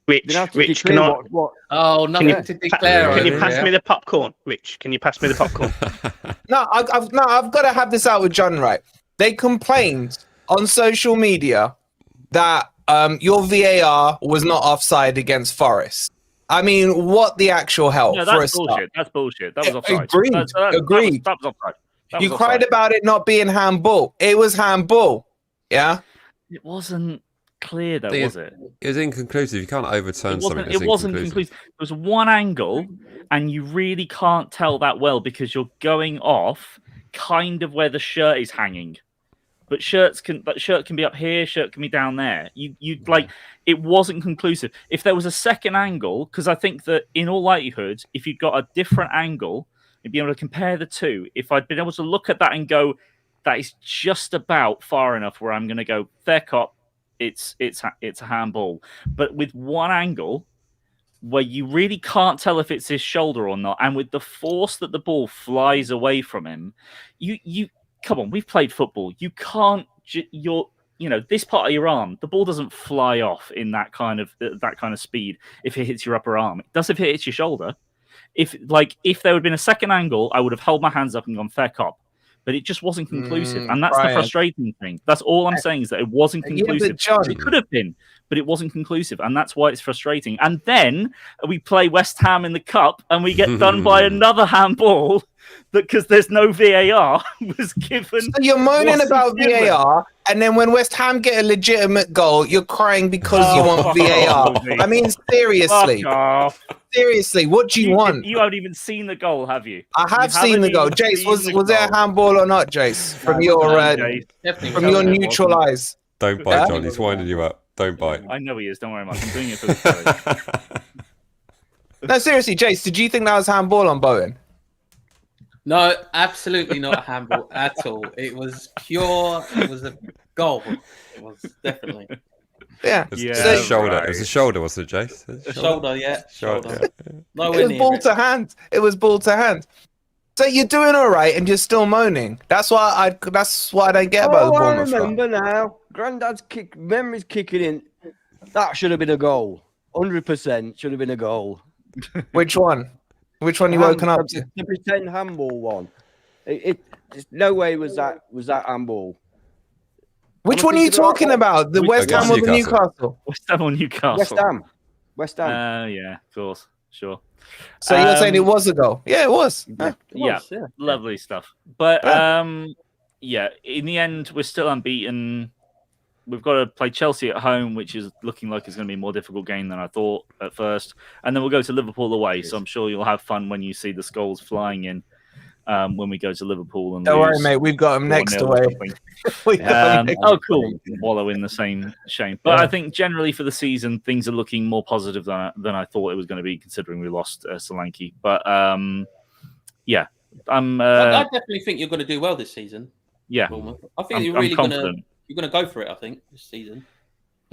Rich, can I? What? Oh, nothing to declare. Can you pass me the popcorn, Rich? Can you pass me the popcorn? No, I've got to have this out with John. Right? They complained on social media that your VAR was not offside against Forest. I mean, what the actual hell? No, that's bullshit. That's bullshit. That was offside. Agreed. That was offside. You cried about it not being handball. It was handball. Yeah. It wasn't clear though, was it? It was inconclusive. You can't overturn something. It wasn't conclusive. There was one angle, and you really can't tell that well because you're going off kind of where the shirt is hanging. But shirt can be up here, shirt can be down there. It wasn't conclusive. If there was a second angle, because I think that in all likelihood, if you'd got a different angle, you'd be able to compare the two. If I'd been able to look at that and go, that is just about far enough where I'm going to go, fair cop, it's a handball. But with one angle where you really can't tell if it's his shoulder or not, and with the force that the ball flies away from him, you come on, we've played football. You can't, this part of your arm, the ball doesn't fly off in that kind of speed if it hits your upper arm. It does if it hits your shoulder. If there had been a second angle, I would have held my hands up and gone fair cop. But it just wasn't conclusive, and that's the frustrating thing. That's all I'm saying, is that it wasn't conclusive. John, it could have been, but it wasn't conclusive, and that's why it's frustrating. And then we play West Ham in the cup, and we get done by another handball because there's no VAR was given. So you're moaning about VAR, and then when West Ham get a legitimate goal, you're crying because you want VAR. I mean, seriously. Seriously, what do you want? You haven't even seen the goal, have you? I have seen the goal. Jase, was there a handball or not, Jase? From your neutral eyes. Don't bite, John. He's winding you up. Don't bite. I know he is. Don't worry, Mark. I'm doing it for the story. No, seriously, Jase, did you think that was handball on Bowen? No, absolutely not a handball at all. It was pure. It was a goal. It was definitely. Yeah. It was a shoulder. Right. It was a shoulder, wasn't it, Jase? A shoulder, yeah. Shoulder. Yeah. No, it was ball to hand. It was ball to hand. So you're doing all right, and you're still moaning. That's what I don't get about the Bournemouth. I remember now. Granddad's memory's kicking in. That should have been a goal. 100% should have been a goal. Which one? Which one you woken up to? The pretend handball one. No way was that handball. Which one are you talking about? The West Ham or the Newcastle? West Ham or Newcastle? West Ham. Yeah, of course, sure. So you're saying it was a goal? Yeah, it was. Yeah, lovely stuff. But in the end, we're still unbeaten. We've got to play Chelsea at home, which is looking like it's going to be a more difficult game than I thought at first. And then we'll go to Liverpool away. So I'm sure you'll have fun when you see the skulls flying in when we go to Liverpool. And don't worry, mate. We've got them next away. Cool. Wallow in the same shame. But I think generally for the season, things are looking more positive than I thought it was going to be, considering we lost Solanke. But I definitely think you're going to do well this season. Yeah, I think you're really going to. You're going to go for it, I think, this season.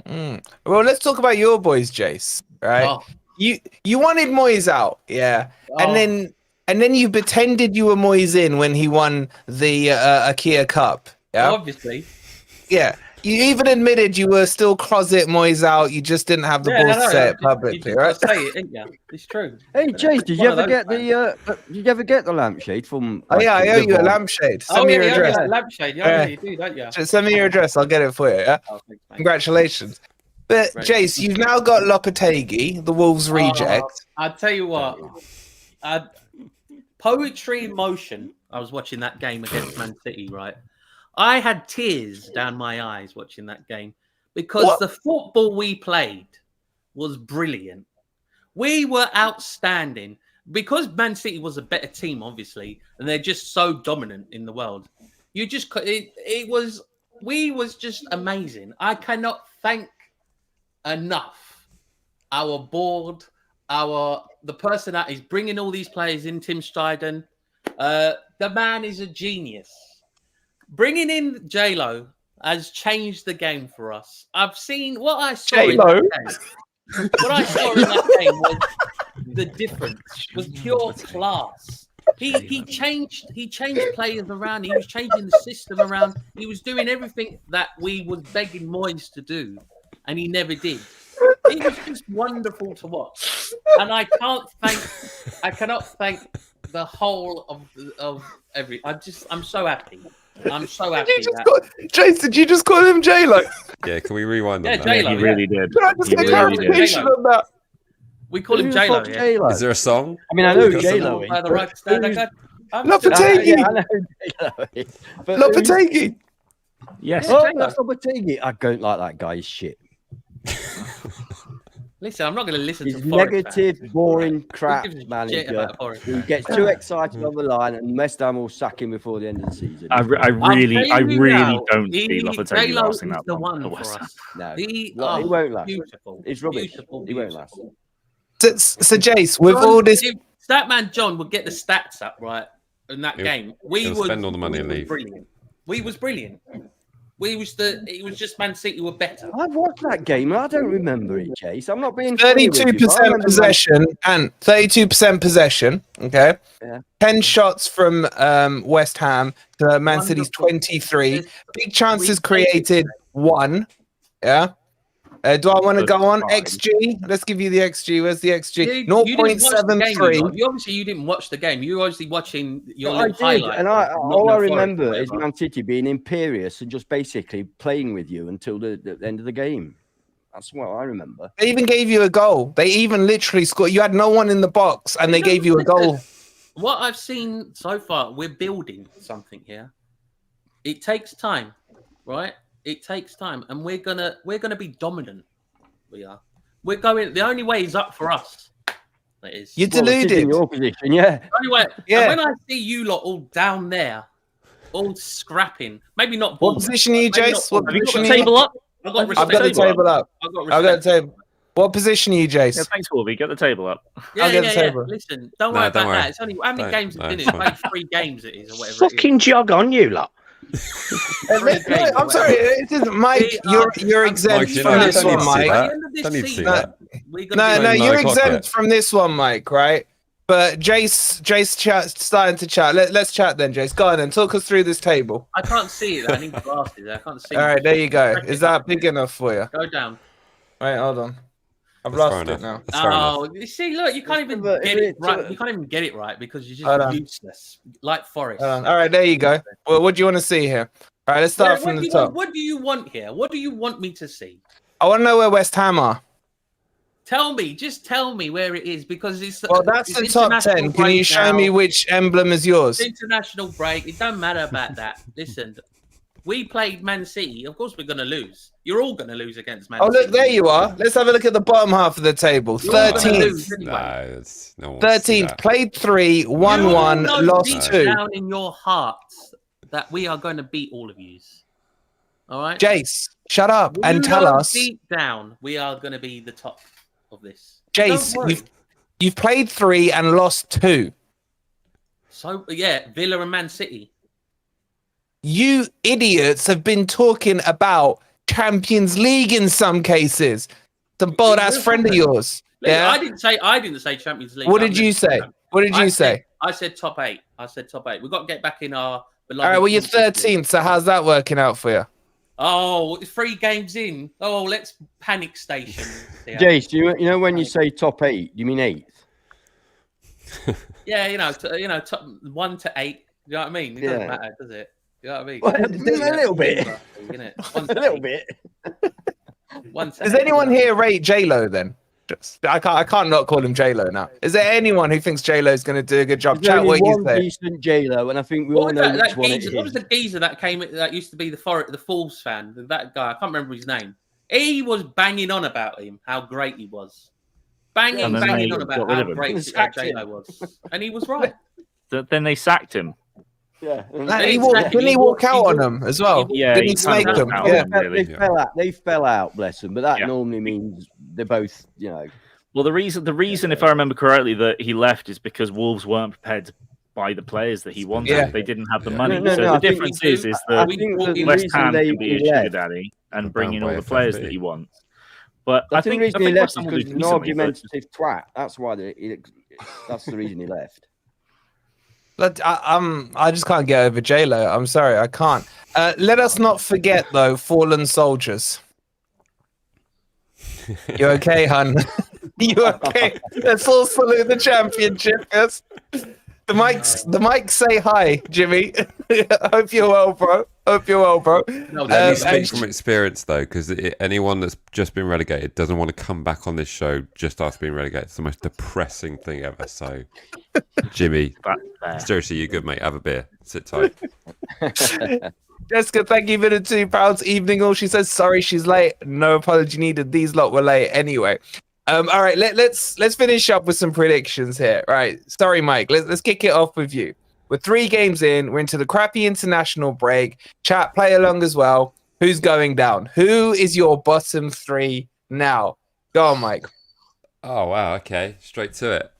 Well, let's talk about your boys, Jase. Right? Oh. You wanted Moyes out, yeah, and then you pretended you were Moyes in when he won the IKEA Cup. Yeah, well, obviously. Yeah, you even admitted you were still closet Moyes out. You just didn't have the balls to say it publicly, right? Say it, didn't you? It's true. Hey, Jase, did you ever get the lampshade from? Oh yeah, I owe you a lampshade. Send me your address. Lampshade, you do, don't you? Just send me your address. I'll get it for you. Yeah. Oh, thanks, congratulations. But Jase, you've now got Lopetegui, the Wolves reject. I'll tell you what. Poetry in motion. I was watching that game against Man City, right? I had tears down my eyes watching that game because the football we played was brilliant. We were outstanding because Man City was a better team, obviously, and they're just so dominant in the world. We was just amazing. I cannot thank enough our board, the person that is bringing all these players in, Tim Stuyden. The man is a genius. Bringing in J-Lo has changed the game for us. I've seen what I saw in that game. What I saw in that game was the difference, was pure class. He changed players around. He was changing the system around. He was doing everything that we was begging Moyes to do, and he never did. It was just wonderful to watch, and I cannot thank the whole of every. I'm so happy. I'm so happy. Jase, did you just call him J-Lo? Yeah, can we rewind on that? J-Lo, he really did. Can I just get clarification on that? We call him J-Lo. Yeah. Is there a song? I mean, I know J-Lo. Lopetegui. Lopetegui. Yes. Oh, that's Lopetegui. I don't like that guy's shit. Listen, I'm not going to listen He's to negative, boring crap manager who gets too excited on the line, and West Ham will sack him before the end of the season. I really don't see Lopetegui lasting that long. No, he won't last. Beautiful. It's rubbish. He won't last. So Jase, with all this, Statman John would get the stats up right in that game. We would spend all the money and leave. Brilliant. We was brilliant. It was just Man City were better. I watched that game and I don't remember it, Jase. I'm not being 32% possession and 32% possession. Okay, 10 shots from West Ham to Man City's 23. Big chances created 1. Yeah, Do I want to Good go on find. XG? Let's give you the XG. Where's the XG? You didn't watch the game, 0.73. obviously, you didn't watch the game. You were obviously watching your I little did, highlight. and of all I Nottingham Forest or remember is whatever. Man City being imperious and just basically playing with you until the end of the game. That's what I remember. They even gave you a goal. They even literally scored. You had no one in the box, and they gave you a goal. What I've seen so far, we're building something here. It takes time, right? It takes time, and we're gonna be dominant. We are. We're going. The only way is up for us. It is. You're Well, it is in deluded. your position, yeah. The only way. Yeah. And when I see you lot all down there, all scrapping, maybe not. What Bournemouth, position are you, maybe Jace? not What Have you got position the are you? table up? I've got I've got the respect. table up. I've got I've got respect. the table. What position are you, Jace? Yeah, thanks, Wolvie. Get the table up. Yeah, I'll get yeah, the yeah. table. Listen, don't No, worry don't about worry. that. It's only how many Don't- games no, have been it's in? fine. Played 3 games it is, or whatever. Fucking jog on, you lot. I'm sorry. It isn't Mike. You're exempt Mike, you from know, this don't one, need to see Mike. that. End of this Don't need to see season, that. we're gonna No, be no, like- you're No exempt clock from this one, Mike. Right? But Jace starting to chat. Let's chat then, Jace. Go on then. Talk us through this table. I can't see it. I need glasses. I can't see. All right, there you go. Is that big enough for you? Go down. Wait, hold on. I've That's fair lost it enough. now. That's fair enough. Oh, you see, look, you can't even But get if it it's right. You can't even get it right because you're Hold just on. useless, like Forest. Hold on. All right, there you go. Well, what do you want to see here? All right, let's start from the top. What do you want here? What do you want me to see? I want to know where West Ham are. Tell me, just tell me where it is because it's. Well, that's it's the top international 10. Can you break show now. me which emblem is yours? It's international break? It don't matter about that. Listen, we played Man City. Of course, we're going to lose. You're all going to lose against Man Oh, City. look, there you are. Let's have a look at the bottom half of the table. You're all gonna 13th. lose anyway. No, it's no one wants to see 13th. that. Played 3, You won 1, know lost deep 2. down in your hearts that we are going to beat all of you. All right, Jace, shut up You and tell know us. deep down we are going to be the top of this. Jace, Don't worry. you've played 3 and lost 2. So yeah, Villa and Man City. You idiots have been talking about Champions League in some cases. Some bold ass friend of yours. Listen, Yeah. I didn't say Champions League. What I'm did you listening say? to them. What did you said- say? I said top 8. We've got to get back in our beloved. All right, well, you're Champions League. 13th. So how's that working out for you? Oh, 3 games in. Oh, let's panic station. Yeah, Jace, you know when you say top 8, you mean 8th? yeah, top 1 to 8. You know what I mean? It doesn't Yeah. matter, does it? You know what I mean? Well, a little bit. Innit? A little bit. Does anyone here rate J-Lo then? Just, I can't not call him J-Lo now. Is there anyone who thinks J-Lo is going to do a good job? There's Chat only what you one say. decent J-Lo, and I think we What all was know that which one it geezer? What was is. the geezer that used to be the Falls fan? That guy, I can't remember his name. He was banging on about him, how great he was. Banging And then on they about got rid how of him. great Sacked him. J-Lo was. And he was right. Then they sacked him. Yeah. Didn't he walk out on them as well? Yeah, Didn't he he snake kinda them? walked out. Yeah. Really. They fell out, bless them. But that Yeah. normally means they're both, you know. Well, the reason, if I remember correctly, that he left is because Wolves weren't prepared to buy the players that he wanted. Yeah. They didn't have the Yeah. money. No, so I the think difference we is do- that I think the West reason Ham they can be a he sugar left, daddy and Bound bring in by all the players FFP. that he wants. But I think the reason he West left is Ham will because do he's an decently, but argumentative twat. That's why that's the reason he left. But I just can't get over J-Lo. I'm sorry, I can't. Let us not forget though, fallen soldiers. You okay, hun? You okay? Let's all salute the championship. Yes. The mics say hi, Jimmy. Hope you're well, bro. Hope you're well, bro. No, Let me and- speak from experience, though, because anyone that's just been relegated doesn't want to come back on this show just after being relegated. It's the most depressing thing ever. So, Jimmy, seriously, you good, mate? Have a beer. Sit tight. Jessica, thank you for the £2. Evening all. She says sorry she's late. No apology needed. These lot were late anyway. All right, let's finish up with some predictions here. Right. Sorry, Mike. Let's kick it off with you. We're 3 games in. We're into the crappy international break. Chat, play along as well. Who's going down? Who is your bottom 3 now? Go on, Mike. Oh, wow. Okay. Straight to it.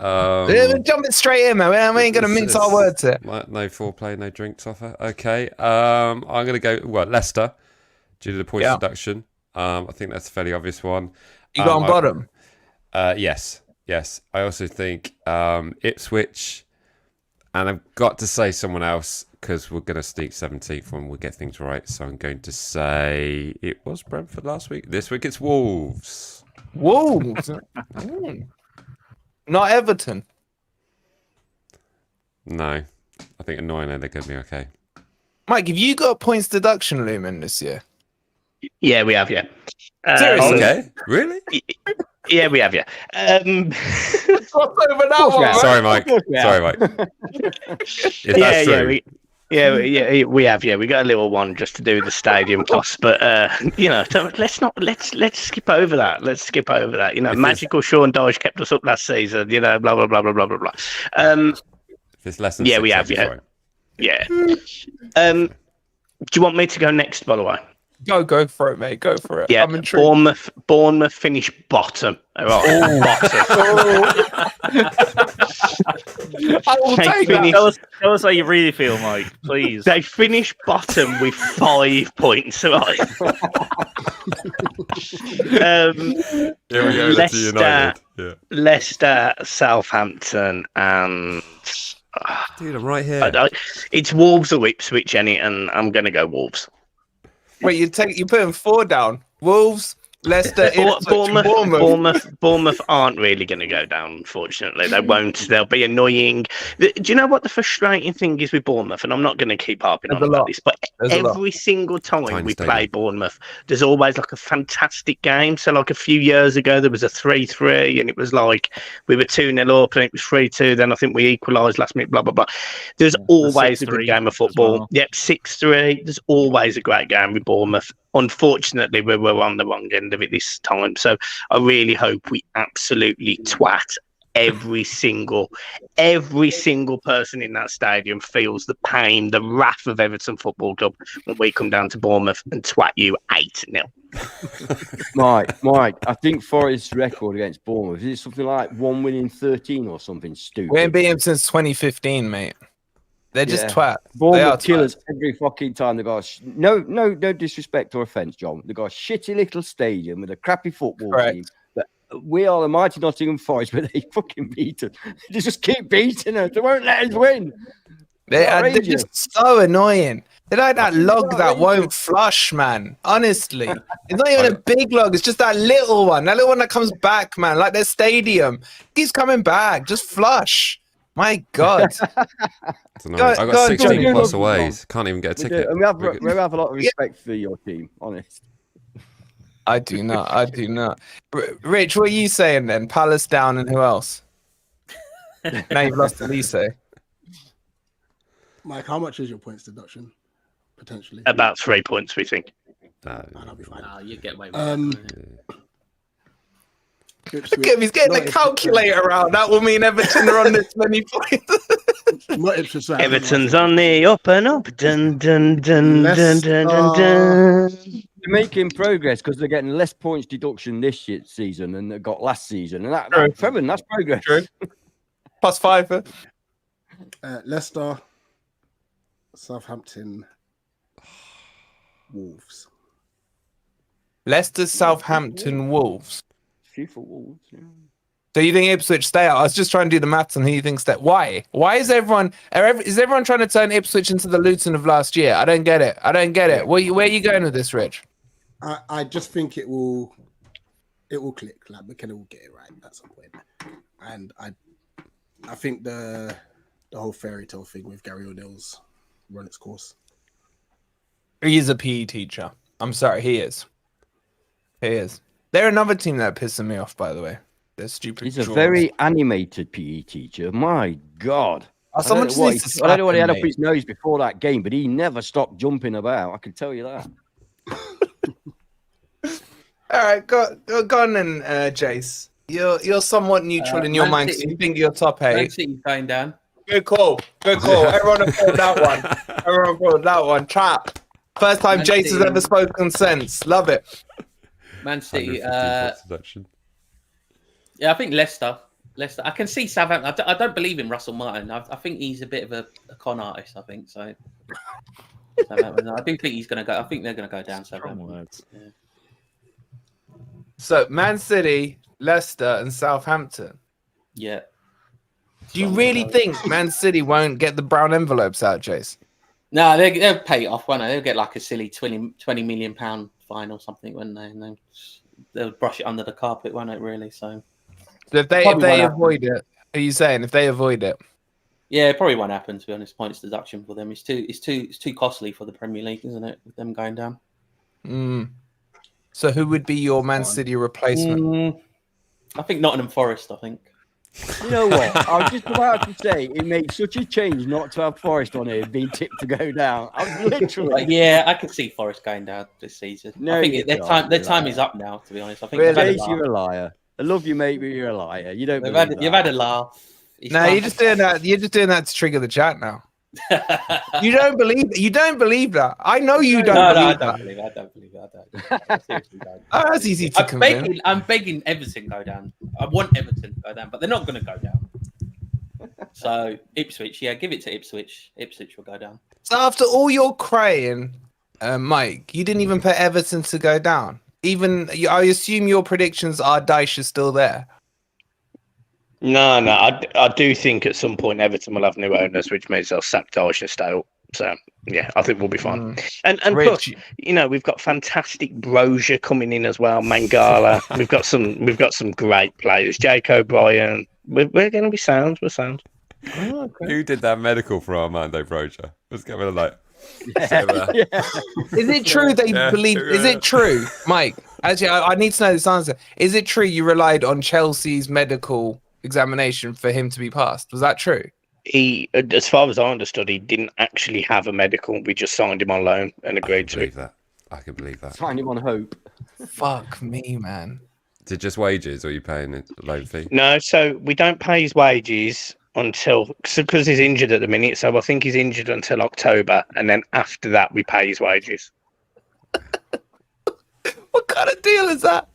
Jump it straight in, man. We ain't going to mince our words here. No foreplay, no drinks offer. Okay. I'm going to go, Leicester, due to the points deduction. I think that's a fairly obvious one. You got on bottom? Yes. I also think Ipswich, And I've got to say someone else because we're going to sneak 17th when we get things right. So I'm going to say it was Brentford last week. This week it's Wolves. Wolves. Not Everton. No. I think annoyingly they're going to be okay. Mike, have you got points deduction looming this year? Yeah, we have. Yeah. Seriously? Okay. Really? Yeah, we have. Yeah. Sorry, Mike. Sorry, Mike. If that's true. We have. Yeah, we got a little one just to do the stadium costs, but let's skip over that. Let's skip over that. Magical Sean Dyche kept us up last season. Blah blah blah blah blah blah blah. If it's less than we have. Yeah. right. Yeah. Do you want me to go next? By the way. Go for it, mate. Go for it. Yeah, I'm intrigued. Bournemouth finished bottom. All right, I will take that. Tell us how you really feel, Mike, please. They finished bottom with 5 points. Right. Here we go. Leicester, United. Yeah. Leicester, Southampton, and dude, I'm right here. It's Wolves or Ipswich, and I'm going to go Wolves. Wait, you putting 4 down. Wolves, Leicester, Bournemouth aren't really going to go down, unfortunately. They won't. They'll be annoying. Do you know what the frustrating thing is with Bournemouth? And I'm not going to keep harping on about this, but every single time we play Bournemouth, there's always like a fantastic game. So like a few years ago, there was a 3-3 and it was like we were 2-0 up and it was 3-2. Then I think we equalised last minute, blah, blah, blah. There's always a good game of football. Well. Yep, 6-3. There's always a great game with Bournemouth. Unfortunately, we were on the wrong end of it this time. So I really hope we absolutely twat every single person in that stadium feels the pain, the wrath of Everton Football Club when we come down to Bournemouth and twat you 8-0. Mike, I think Forest's record against Bournemouth, is it something like 1 win in 13 or something stupid? We ain't beat him since 2015, mate. They're just twat. Bournemouth killers every fucking time. They got no disrespect or offense, John. They got a shitty little stadium with a crappy football team. But we are the mighty Nottingham Forest, but they fucking beat us. They just keep beating us. They won't let us win. They're just so annoying. They're like that log that won't flush, man. Honestly, it's not even a big log. It's just that little one. That little one that comes back, man. Like their stadium keeps coming back. Just flush. My God. I got 16 plus away. Can't even get a ticket. And we have a lot of respect for your team, honest. I do not. Rich, what are you saying then? Palace down and who else? Now you've lost Elise. Mike, how much is your points deduction? Potentially. About 3 points, we think. That'll be fine. You get away with Look at him, he's getting a calculator out. That will mean Everton are on this many points. Everton's on the up and up. Dun, dun, dun, dun, dun, dun, dun. They're making progress because they're getting less points deduction this season than they got last season. And that's progress. True. +5. Leicester, Southampton, Wolves. Leicester, Southampton, Wolves. For Wolves, yeah. So you think Ipswich stay out? I was just trying to do the maths on who you think that. Why is everyone trying to turn Ipswich into the Luton of last year? I don't get it. Where are you going with this, Rich? I just think it will click. Like McKenna will get it right at some point. And I think the whole fairy tale thing with Gary O'Neill's run its course. He is a PE teacher. I'm sorry, he is. They're another team that pissing me off, by the way. They're stupid. He's a very animated PE teacher. My God. I don't know what he had up his nose before that game, but he never stopped jumping about. I can tell you that. All right, go on then, Jase. You're somewhat neutral in your mind because you think you're top 8. Man City's going down. Good call. Everyone applaud that one. Trap. First time Jase has ever spoken sense. Love it. Man City. Yeah, I think Leicester. I can see Southampton. I don't believe in Russell Martin. I think he's a bit of a con artist. I think so. I do think he's going to go. I think they're going to go down. Southampton. Yeah. So Man City, Leicester, and Southampton. Yeah. Do you really think Man City won't get the brown envelopes out, Jase? No, they'll pay it off, won't they? They'll get like a silly £20 million fine or something, won't they? And then they'll brush it under the carpet, won't it? Really? So if they avoid it, are you saying if they avoid it? Yeah, it probably won't happen. To be honest, points deduction for them. It's too costly for the Premier League, isn't it? With them going down. So who would be your Man City replacement? I think Nottingham Forest. I think. You know what? I was just about to say it makes such a change not to have Forest on here being tipped to go down. I was literally. Yeah, I can see Forest going down this season. No, I think their time is up now. To be honest, I think Jase, you're a liar. I love you, mate, but you're a liar. You don't. You've had a laugh. No, you're just doing that. You're just doing that to trigger the chat now. You don't believe that. I know you don't. I don't believe it. I seriously don't. Oh, that's easy to convince. I'm begging Everton go down. I want Everton to go down, but they're not going to go down. So Ipswich, yeah, give it to Ipswich. Ipswich will go down. So after all your crying, Mike, you didn't even put Everton to go down. I assume your predictions are Dyche is still there. No, I do think at some point Everton will have new owners, which means they'll sack Dyche and stay up. So yeah, I think we'll be fine. And plus, we've got fantastic Brozier coming in as well. Mangala, we've got some great players. Jake O'Brien, we're going to be sound. We're sound. Oh, okay. Who did that medical for Armando Brozier? Was going like. Is it true they believe? Is it true, Mike? Actually, I need to know this answer. Is it true you relied on Chelsea's medical examination for him to be passed? Was that true? He, as far as I understood, he didn't actually have a medical. We just signed him on loan and agreed to it. I can believe that. Signed him on hope. Fuck me, man. Is it just wages, or are you paying a loan fee? No, so we don't pay his wages because he's injured at the minute. So I think he's injured until October, and then after that we pay his wages. What kind of deal is that?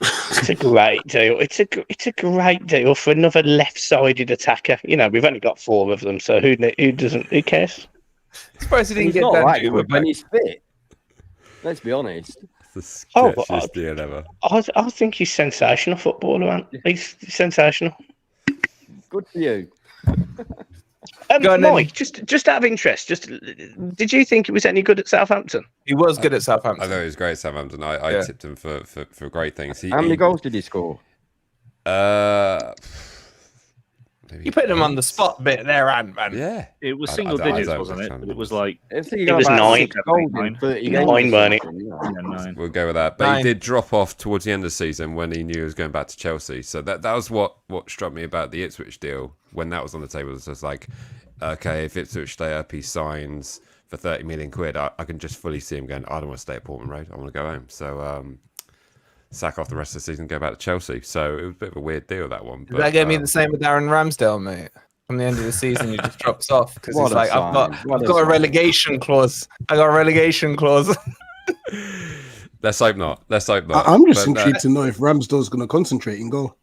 It's a great deal. It's a great deal for another left-sided attacker. We've only got 4 of them, so who cares? I suppose he didn't get not that right good when he's fit. Let's be honest. It's the sketchiest deal ever. I think he's sensational footballer, man. He's sensational. Good for you. Mike, just out of interest, did you think he was any good at Southampton? He was good at Southampton. I thought he was great at Southampton. I tipped him for great things. How many goals did he score? You put him on the spot bit there, man. Yeah. It was single digits, wasn't it? But it was like... It was 9. 9, weren't it? Yeah, 9. We'll go with that. But 9. He did drop off towards the end of the season when he knew he was going back to Chelsea. So that was what struck me about the Ipswich deal when that was on the table. It was just like, okay, if Ipswich stay up, he signs for 30 million quid. I can just fully see him going, I don't want to stay at Portman Road. I want to go home. So... sack off the rest of the season, go back to Chelsea. So it was a bit of a weird deal, that one. But, that gave me the same with Darren Ramsdale, mate. From the end of the season, he just drops off because he's like, I've got a relegation clause. Let's hope not. I'm just intrigued to know if Ramsdale's going to concentrate in goal.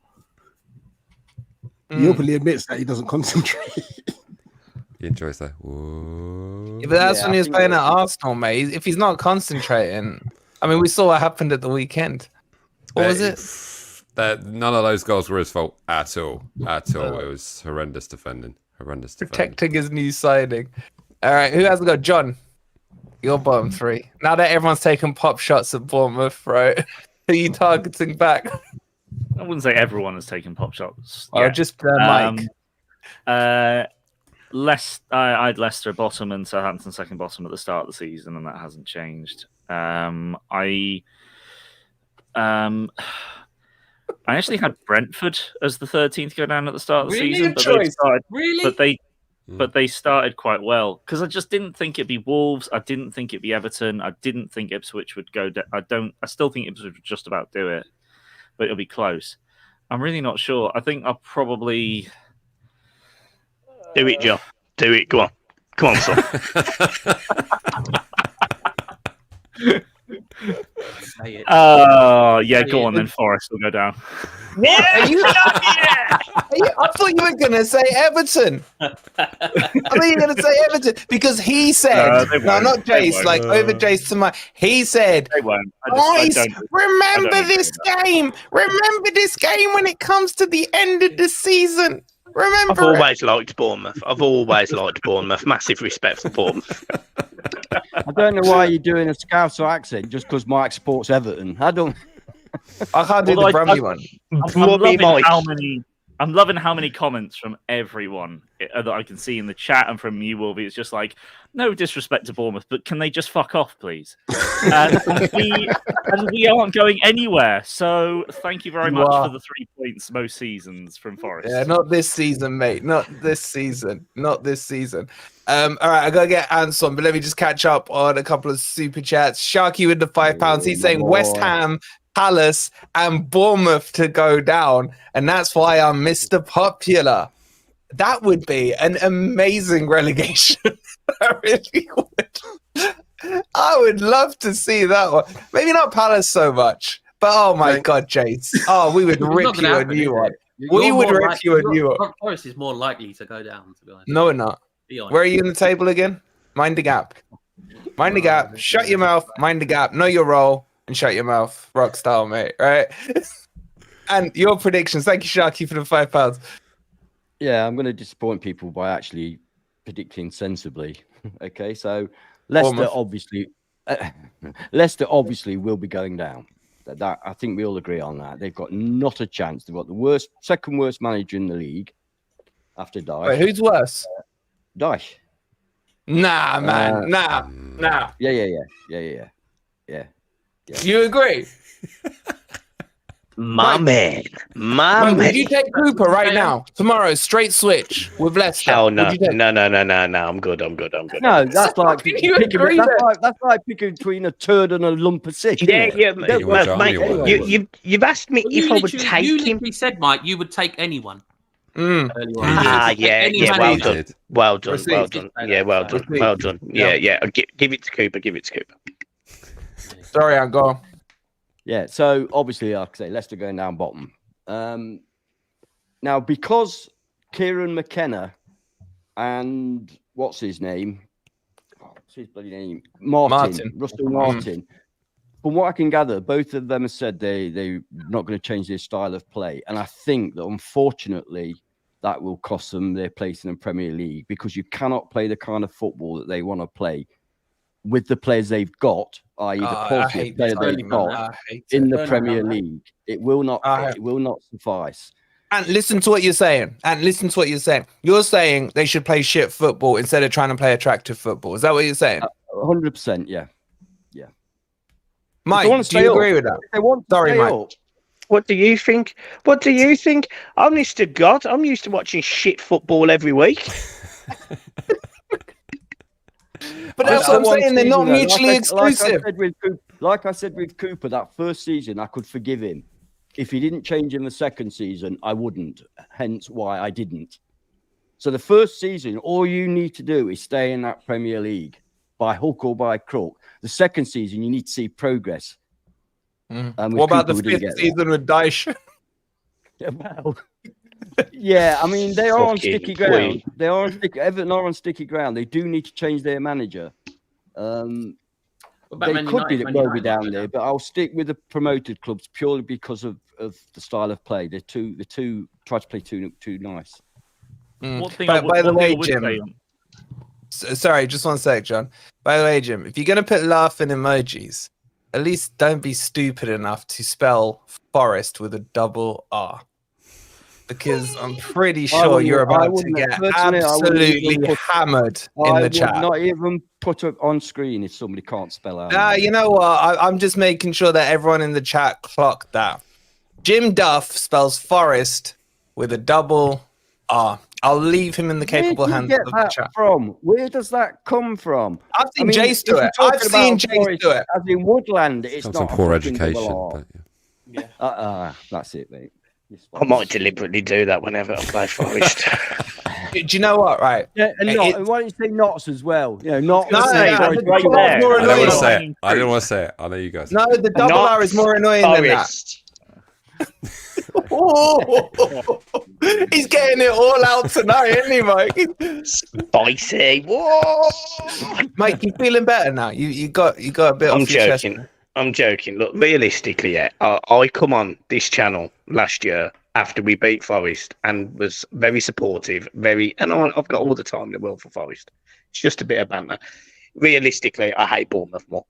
He openly admits that he doesn't concentrate. He enjoys that. Yeah, but that's when he was playing at Arsenal, mate. If he's not concentrating, I mean, we saw what happened at the weekend. What was it? None of those goals were his fault at all. It was horrendous defending. Protecting his new signing. All right, who hasn't got John? Your bottom 3. Now that everyone's taking pop shots at Bournemouth, right? Who are you targeting back? I wouldn't say everyone has taken pop shots. Oh, just Mike. I had Leicester bottom and Southampton second bottom at the start of the season, and that hasn't changed. I actually had Brentford as the 13th go down at the start of the season, but they started quite well because I just didn't think it'd be Wolves. I didn't think it'd be Everton. I didn't think Ipswich would go down. I still think Ipswich would just about do it, but it'll be close. I'm really not sure. I think I'll probably do it, John. Do it. Come on, son. Go on then. Forest will go down. Yeah, I thought you were going to say Everton. Because he said, not Jase, like over Jase to my. He said, they won't. Guys, remember this game. Remember this game when it comes to the end of the season. Remember I've always liked Bournemouth. Massive respect for Bournemouth. I don't know why you're doing a Scouser accent just because Mike supports Everton. I don't. I can't do Although the Brummy one. I'm loving how many comments from everyone that I can see in the chat and from you, Wolvie. It's just like, no disrespect to Bournemouth, but can they just fuck off, please? and we aren't going anywhere. So thank you very much for the 3 points most seasons from Forest. Yeah, not this season, mate. Not this season. All right, I gotta get Anson, but let me just catch up on a couple of super chats. Sharky with the £5. He's saying West Ham, Palace, and Bournemouth to go down, and that's why I'm Mr. Popular. That would be an amazing relegation. I really would. I would love to see that one. Maybe not Palace so much, but oh my God, Jase. Oh, we would rip you a new one. We would rip you a new one. Forest is more likely to go down, to be honest. No, we're not. Where are you in the table again? Mind the gap. Mind the gap. Shut your mouth. Mind the gap. Know your role and shut your mouth. Rock style, mate. Right? And your predictions. Thank you, Sharky, for the £5. Yeah, I'm going to disappoint people by actually predicting sensibly. Okay, so Leicester obviously will be going down. That I think we all agree on that. They've got not a chance. They've got the second worst manager in the league after Dyche. Wait, who's worse? Dyche. Nah, man. Nah. Yeah. You agree? My man. Would you take Cooper right now? Tomorrow, straight switch with Leicester. Hell no. No. I'm good. No, that's like picking between a turd and a lump of sick. Yeah, mate. You've asked me if I would take you him. literally said, Mike, you would take anyone. Well done. Yeah, well done. Yeah. Give it to Cooper. Sorry, I'm gone. Yeah, so obviously, like I say, Leicester going down bottom. Now, because Kieran McKenna and what's his name? What's his bloody name? Russell Martin. From what I can gather, both of them have said they're not going to change their style of play. And I think that, unfortunately, that will cost them their place in the Premier League because you cannot play the kind of football that they want to play with the players they've got, i.e. the quality of player they've got in the Premier League. It will not suffice. And listen to what you're saying. You're saying they should play shit football instead of trying to play attractive football. Is that what you're saying? 100%, yeah. Mike, do you agree with that? Sorry, Mike. Up. What do you think? Honest to God, I'm used to watching shit football every week. But that's what I'm saying. They're not mutually exclusive. Like I said with Cooper, that first season, I could forgive him. If he didn't change in the second season, I wouldn't. Hence why I didn't. So the first season, all you need to do is stay in that Premier League by hook or by crook. The second season, you need to see progress. What about the fifth season with Dyche? Well, yeah, I mean, they are on sticky ground. Everton are on sticky ground. They do need to change their manager. They could be down there, but I'll stick with the promoted clubs purely because of the style of play. They're too try to play too nice. By the way, Jim. Sorry, just 1 sec, John. By the way, Jim, if you're gonna put laughing emojis, at least don't be stupid enough to spell Forest with a double R. Because I'm pretty sure you're about to get absolutely hammered in the chat. Not even put it on screen if somebody can't spell out. Nah, you know what? I'm just making sure that everyone in the chat clocked that. Jim Duff spells Forest with a double R. I'll leave him in the capable hands of the chat. Where does that come from? I've seen Jase do it. I've seen Jase do it. As in Woodland, it's not poor education. But yeah. That's it, mate. I might deliberately do that whenever I play Forest. Do you know what? Right. Yeah, and why don't you say knots as well? You know, knots. I didn't want to say it. I know you guys. No, the double R is more annoying than that. He's getting it all out tonight, isn't he, Mike? Spicy. Whoa. Mike, you feeling better now? You got a bit. I'm joking. Look, realistically, I come on this channel last year after we beat Forest and was very supportive, and I've got all the time in the world for Forest. It's just a bit of banter. Realistically, I hate Bournemouth more.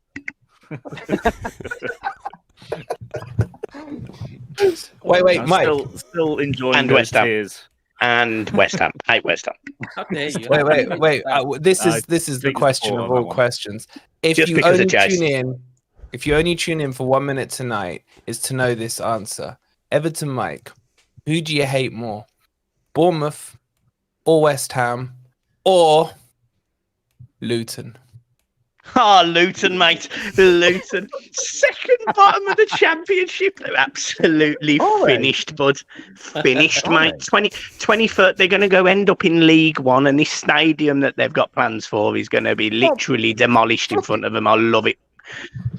Wait, I'm Mike. Still enjoying And those West Ham. tears. And West Ham. Hate West Ham. How dare you? Wait. This is the big question support of on that all one. questions. If Just you because of only Jase. tune in for 1 minute tonight, is to know this answer. Everton Mike, who do you hate more? Bournemouth or West Ham or Luton? Oh, Luton, mate. Luton. Second bottom of the championship. They're absolutely finished, bud. Finished, mate. 23rd. They're going to go end up in League One, and this stadium that they've got plans for is going to be literally demolished in front of them. I love it.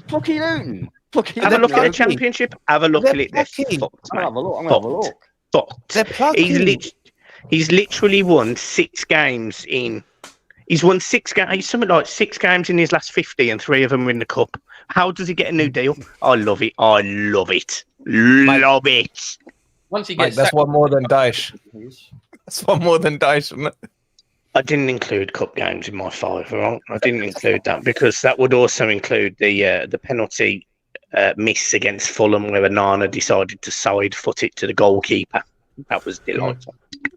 Plucky Luton. Have a look at the championship. Have a look at it. They're plucky. fucked, I'll mate. have a look. I'm gonna have a look. Fucked. They're plucky. He's literally won 6 games in. He's won 6 games. He's something like 6 games in his last 50, and 3 of them are in the cup. How does he get a new deal? I love it. I love it. Love it. Once he Mike, gets that's sacked- one more than Dyche. That's one more than Dyche, isn't it? I didn't include cup games in my 5, right? I didn't include that because that would also include the penalty miss against Fulham where Onana decided to side foot it to the goalkeeper. That was delightful.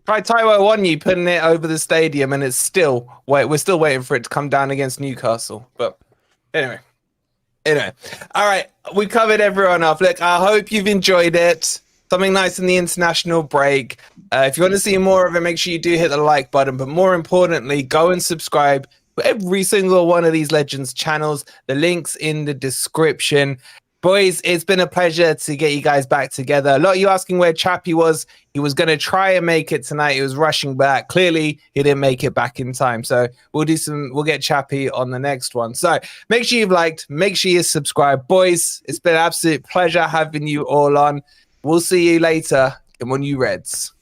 Try Taiwo on you putting it over the stadium, and it's still we're still waiting for it to come down against Newcastle. But anyway, all right, we covered everyone off. Look, I hope you've enjoyed it. Something nice in the international break. If you want to see more of it, make sure you do hit the like button. But more importantly, go and subscribe to every single one of these legends channels. The link's in the description. Boys, it's been a pleasure to get you guys back together. A lot of you asking where Chappy was. He was going to try and make it tonight. He was rushing back. Clearly, he didn't make it back in time. So we'll get Chappy on the next one. So make sure you've liked, make sure you subscribe. Boys, it's been an absolute pleasure having you all on. We'll see you later. Come on, you Reds.